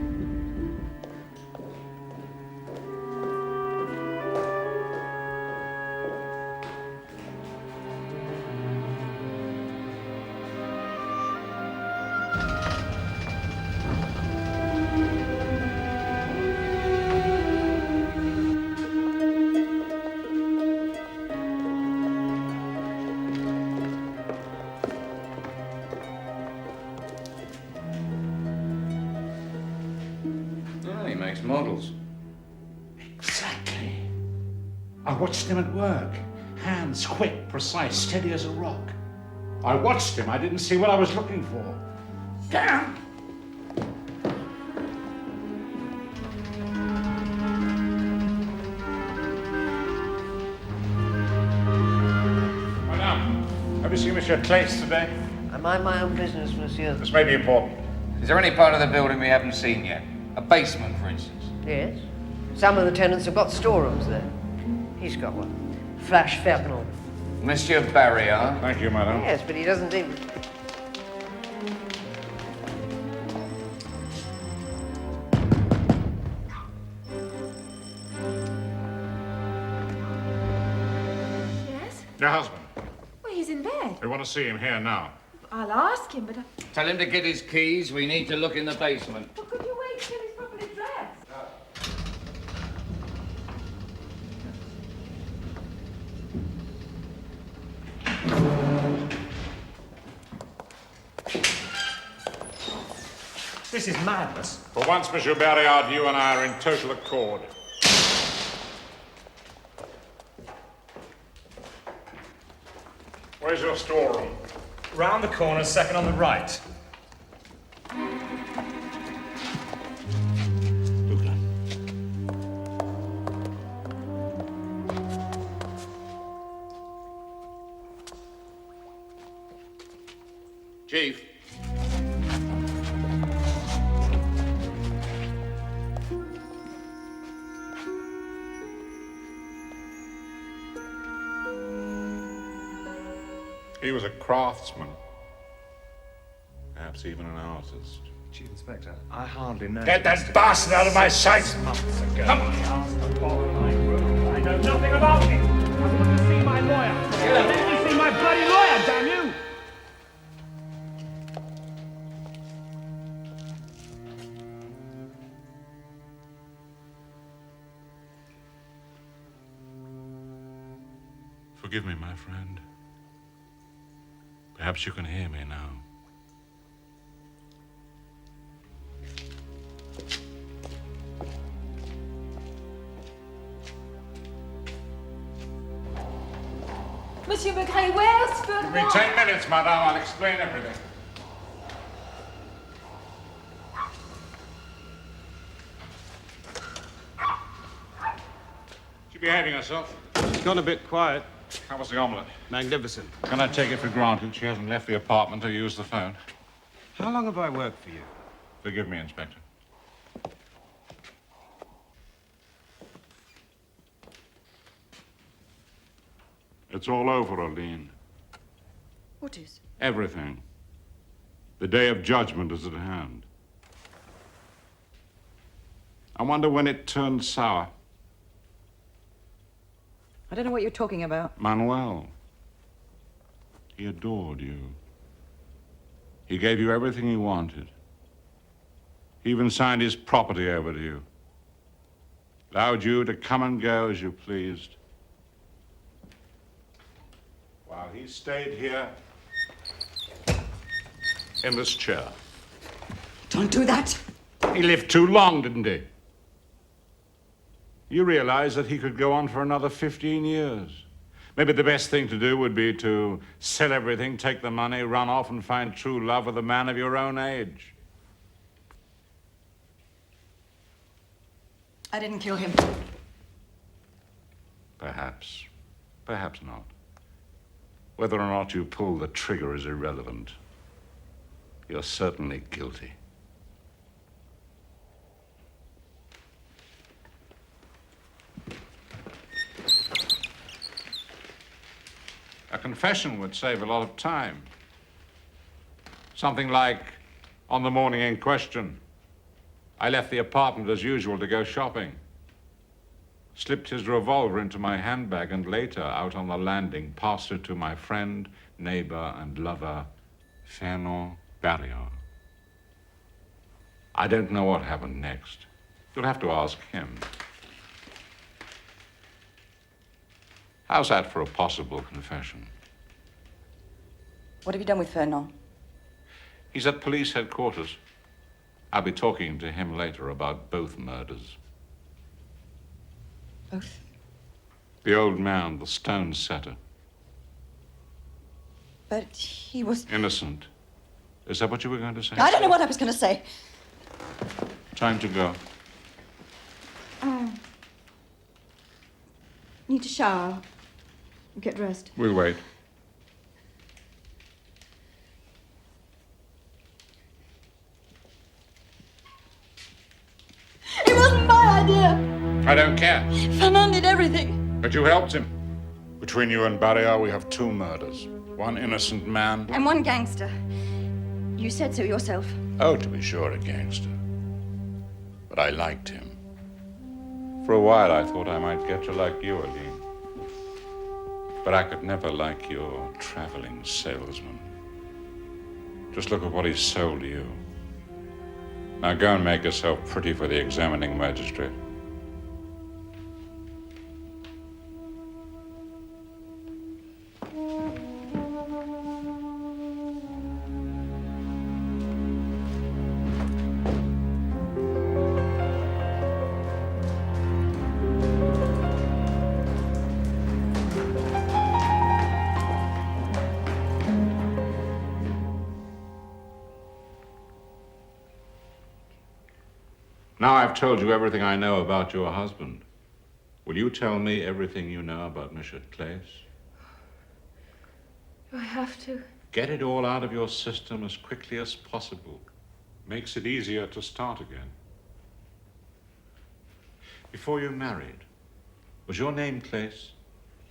models. Exactly. I watched him at work. Hands quick, precise, steady as a rock. I watched him. I didn't see what I was looking for. Damn! Madame, have you seen Monsieur Claes today? I mind my own business, monsieur. This may be important. Is there any part of the building we haven't seen yet? A basement, for instance? Yes. Some of the tenants have got storerooms there. He's got one. Flash Fernand. Monsieur Barrier. Thank you, madame. Yes, but he doesn't even... Yes? Your husband. Well, he's in bed. We want to see him here now. I'll ask him, but... Tell him to get his keys. We need to look in the basement. But could you wait till he's properly dressed? This is madness. For once, Monsieur Barriard, you and I are in total accord. Where's your storeroom? Round the corner, second on the right. Chief. He was a craftsman, perhaps even an artist. Chief Inspector, I hardly know. Get that bastard out of my sight! Months ago. Come on! He asked to borrow my room. I know nothing about it. I want to see my lawyer. Let me see my bloody lawyer, damn you! Forgive me, my friend. Perhaps you can hear me now. Monsieur Maigret, where's Fernand? Give me 10 minutes, madame. I'll explain everything. She behaving herself? She's gone a bit quiet. How was the omelette? Magnificent. Can I take it for granted she hasn't left the apartment to use the phone? How long have I worked for you? Forgive me, Inspector. It's all over, Aline. What is? Everything. The day of judgment is at hand. I wonder when it turned sour. I don't know what you're talking about. Manuel. He adored you. He gave you everything he wanted. He even signed his property over to you. Allowed you to come and go as you pleased. While he stayed here in this chair. Don't do that. He lived too long, didn't he? You realize that he could go on for another 15 years. Maybe the best thing to do would be to sell everything, take the money, run off and find true love with a man of your own age. I didn't kill him. Perhaps. Perhaps not. Whether or not you pull the trigger is irrelevant. You're certainly guilty. A confession would save a lot of time. Something like, on the morning in question, I left the apartment as usual to go shopping. Slipped his revolver into my handbag and later, out on the landing, passed it to my friend, neighbor, and lover, Fernand Barrier. I don't know what happened next. You'll have to ask him. How's that for a possible confession? What have you done with Fernand? He's at police headquarters. I'll be talking to him later about both murders. Both? The old man, the stone setter. But he was... Innocent. Is that what you were going to say? I don't know what I was going to say. Time to go. Need to shower. Get dressed. We'll wait. It wasn't my idea. I don't care. Fernand did everything. But you helped him. Between you and Barrier, we have 2 murders. One innocent man. And one gangster. You said so yourself. Oh, to be sure, a gangster. But I liked him. For a while, I thought I might get to like you, Aline. But I could never like your traveling salesman. Just look at what he sold you. Now go and make yourself pretty for the examining magistrate. Now I've told you everything I know about your husband. Will you tell me everything you know about Monsieur Claes? Do I have to? Get it all out of your system as quickly as possible. Makes it easier to start again. Before you married, was your name Claes?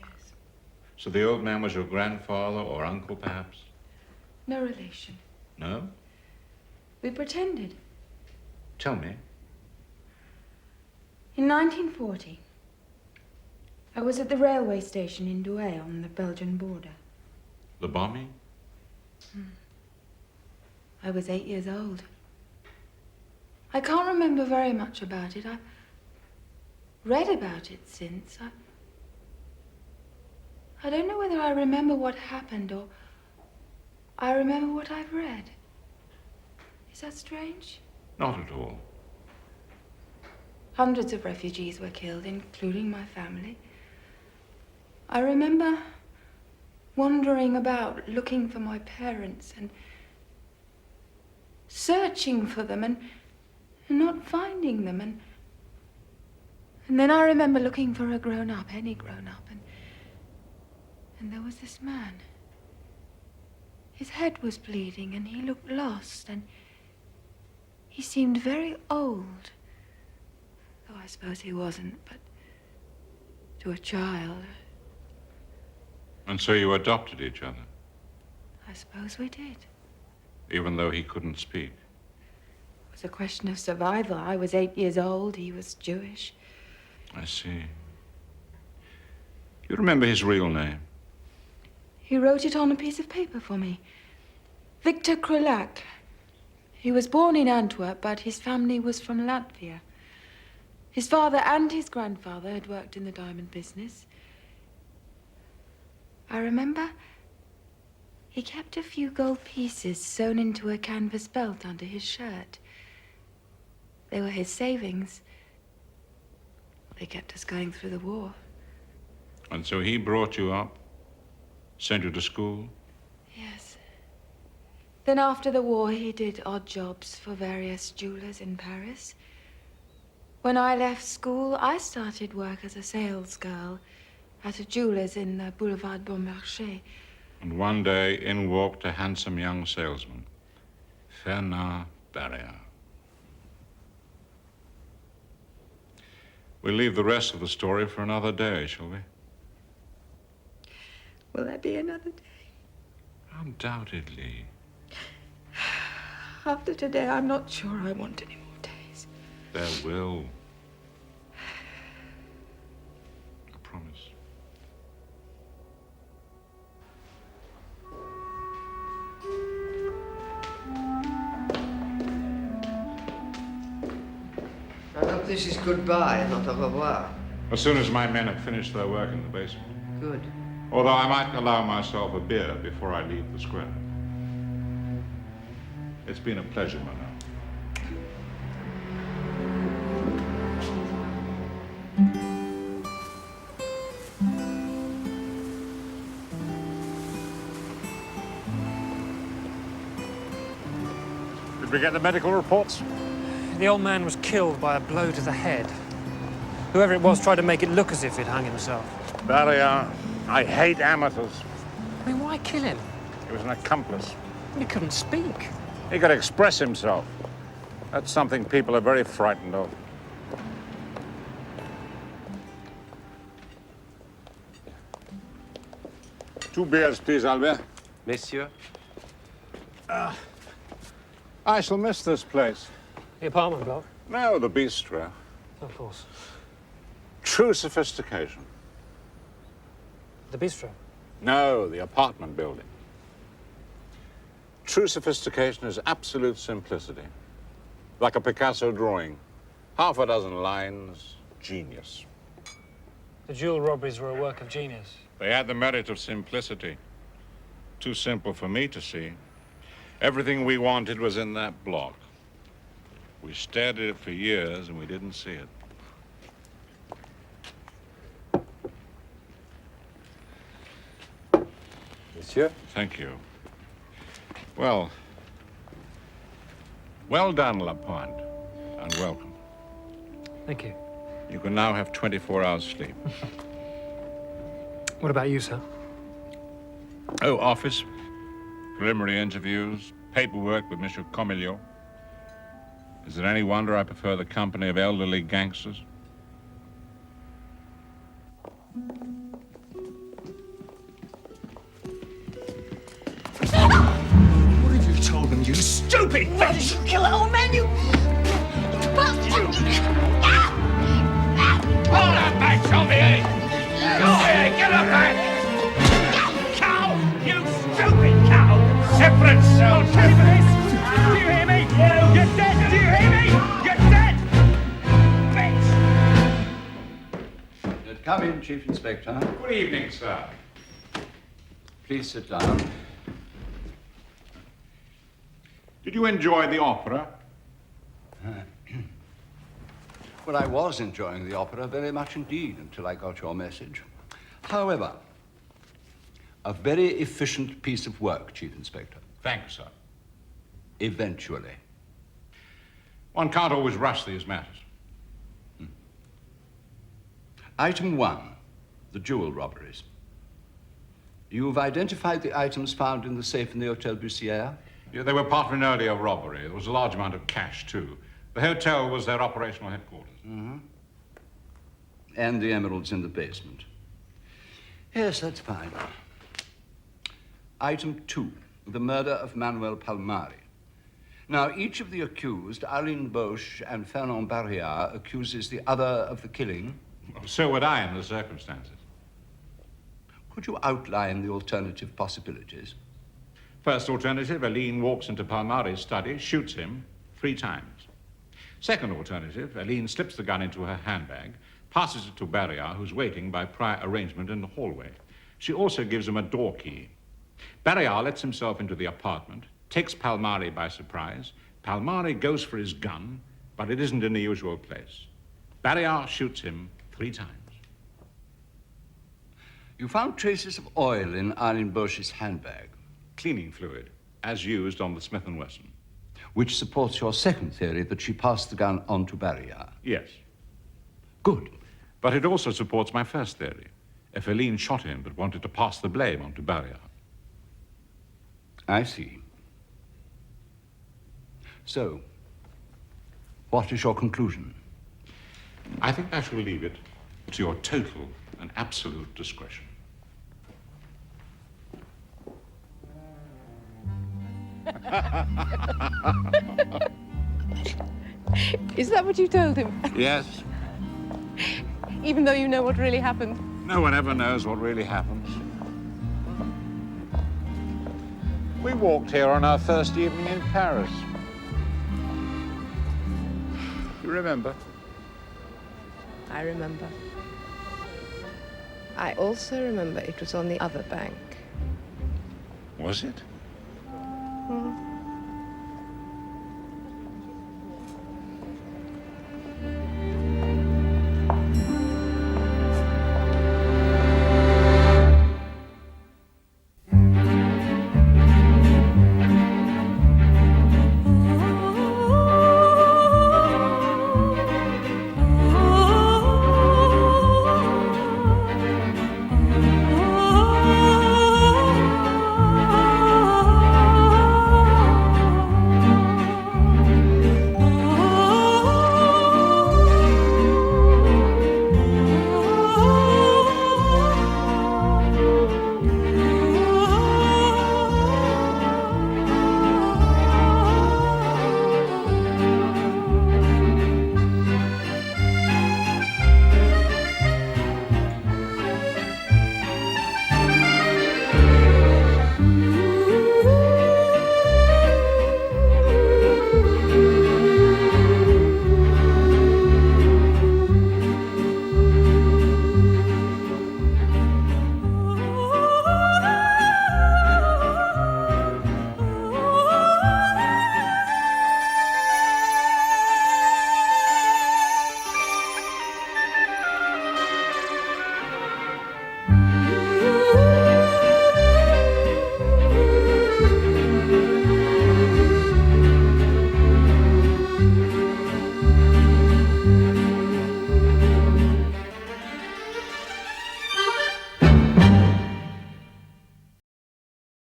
Yes. So the old man was your grandfather or uncle, perhaps? No relation. No? We pretended. Tell me. In 1940, I was at the railway station in Douai on the Belgian border. The bombing? I was 8 years old. I can't remember very much about it. I've read about it since. I don't know whether I remember what happened or I remember what I've read. Is that strange? Not at all. Hundreds of refugees were killed, including my family. I remember wandering about looking for my parents and searching for them and not finding them. And then I remember looking for a grown-up, any grown-up, and there was this man. His head was bleeding and he looked lost and he seemed very old. Though I suppose he wasn't, but to a child. And so you adopted each other? I suppose we did. Even though he couldn't speak? It was a question of survival. I was 8 years old, he was Jewish. I see. You remember his real name? He wrote it on a piece of paper for me. Victor Krulak. He was born in Antwerp, but his family was from Latvia. His father and his grandfather had worked in the diamond business. I remember he kept a few gold pieces sewn into a canvas belt under his shirt. They were his savings. They kept us going through the war. And so he brought you up, sent you to school? Yes. Then after the war, he did odd jobs for various jewelers in Paris. When I left school, I started work as a sales girl at a jeweler's in the Boulevard Bon Marché. And one day, in walked a handsome young salesman, Fernand Barrier. We'll leave the rest of the story for another day, shall we? Will there be another day? Undoubtedly. After today, I'm not sure I want any more days. There will. I promise. I hope this is goodbye, not au revoir. As soon as my men have finished their work in the basement. Good. Although I might allow myself a beer before I leave the square. It's been a pleasure, Manuel. we get the medical reports? The old man was killed by a blow to the head. Whoever it was tried to make it look as if he'd hung himself. Barrier, I hate amateurs. I mean, why kill him? He was an accomplice. He couldn't speak. He could express himself. That's something people are very frightened of. Two beers, please, Albert. Messieurs. I shall miss this place. The apartment block? No, the bistro. Of course. True sophistication. The bistro? No, the apartment building. True sophistication is absolute simplicity. Like a Picasso drawing. Half a dozen lines, genius. The jewel robberies were a work of genius. They had the merit of simplicity. Too simple for me to see. Everything we wanted was in that block. We stared at it for years and we didn't see it. Monsieur? Thank you. Well done, Lapointe, and welcome. Thank you. You can now have 24 hours sleep. What about you, sir? Oh, office, preliminary interviews, paperwork with Monsieur Comilio. Is it any wonder I prefer the company of elderly gangsters? What have you told them, you stupid bitch? Why did you kill an old man, you bastard? Hold up, back, Sylvie! Go ahead, get up back! Cow! You stupid cow! Separate cells! Do you hear me? You're dead! Do you hear me? You're dead! Bitch! Come in, Chief Inspector. Good evening, sir. Please sit down. Did you enjoy the opera? Well, I was enjoying the opera very much indeed until I got your message. However, a very efficient piece of work, Chief Inspector. Thanks, sir. Eventually. One can't always rush these matters. Item 1, the jewel robberies. You've identified the items found in the safe in the Hotel Bussière? Yeah, they were part of an earlier robbery. There was a large amount of cash, too. The hotel was their operational headquarters. Mm-hmm. And the emeralds in the basement. Yes, that's fine. Item 2, the murder of Manuel Palmeri. Now, each of the accused, Alain Boche and Fernand Barrière, accuses the other of the killing. Well, so would I in the circumstances. Could you outline the alternative possibilities? First alternative, Aline walks into Palmari's study, shoots him 3 times. Second alternative, Aline slips the gun into her handbag, passes it to Barrière, who's waiting by prior arrangement in the hallway. She also gives him a door key. Barrière lets himself into the apartment, takes Palmari by surprise. Palmari goes for his gun, but it isn't in the usual place. Barrière shoots him 3 times. You found traces of oil in Alain Boche's handbag. Cleaning fluid, as used on the Smith & Wesson. Which supports your second theory that she passed the gun on to Barrière. Yes. Good. But it also supports my first theory. If Aline shot him but wanted to pass the blame on to Barrière. I see. So, what is your conclusion? I think I shall leave it to your total and absolute discretion. Is that what you told him? Yes. Even though you know what really happened? No one ever knows what really happens. We walked here on our first evening in Paris. You remember? I remember. I also remember it was on the other bank. Was it? Mm.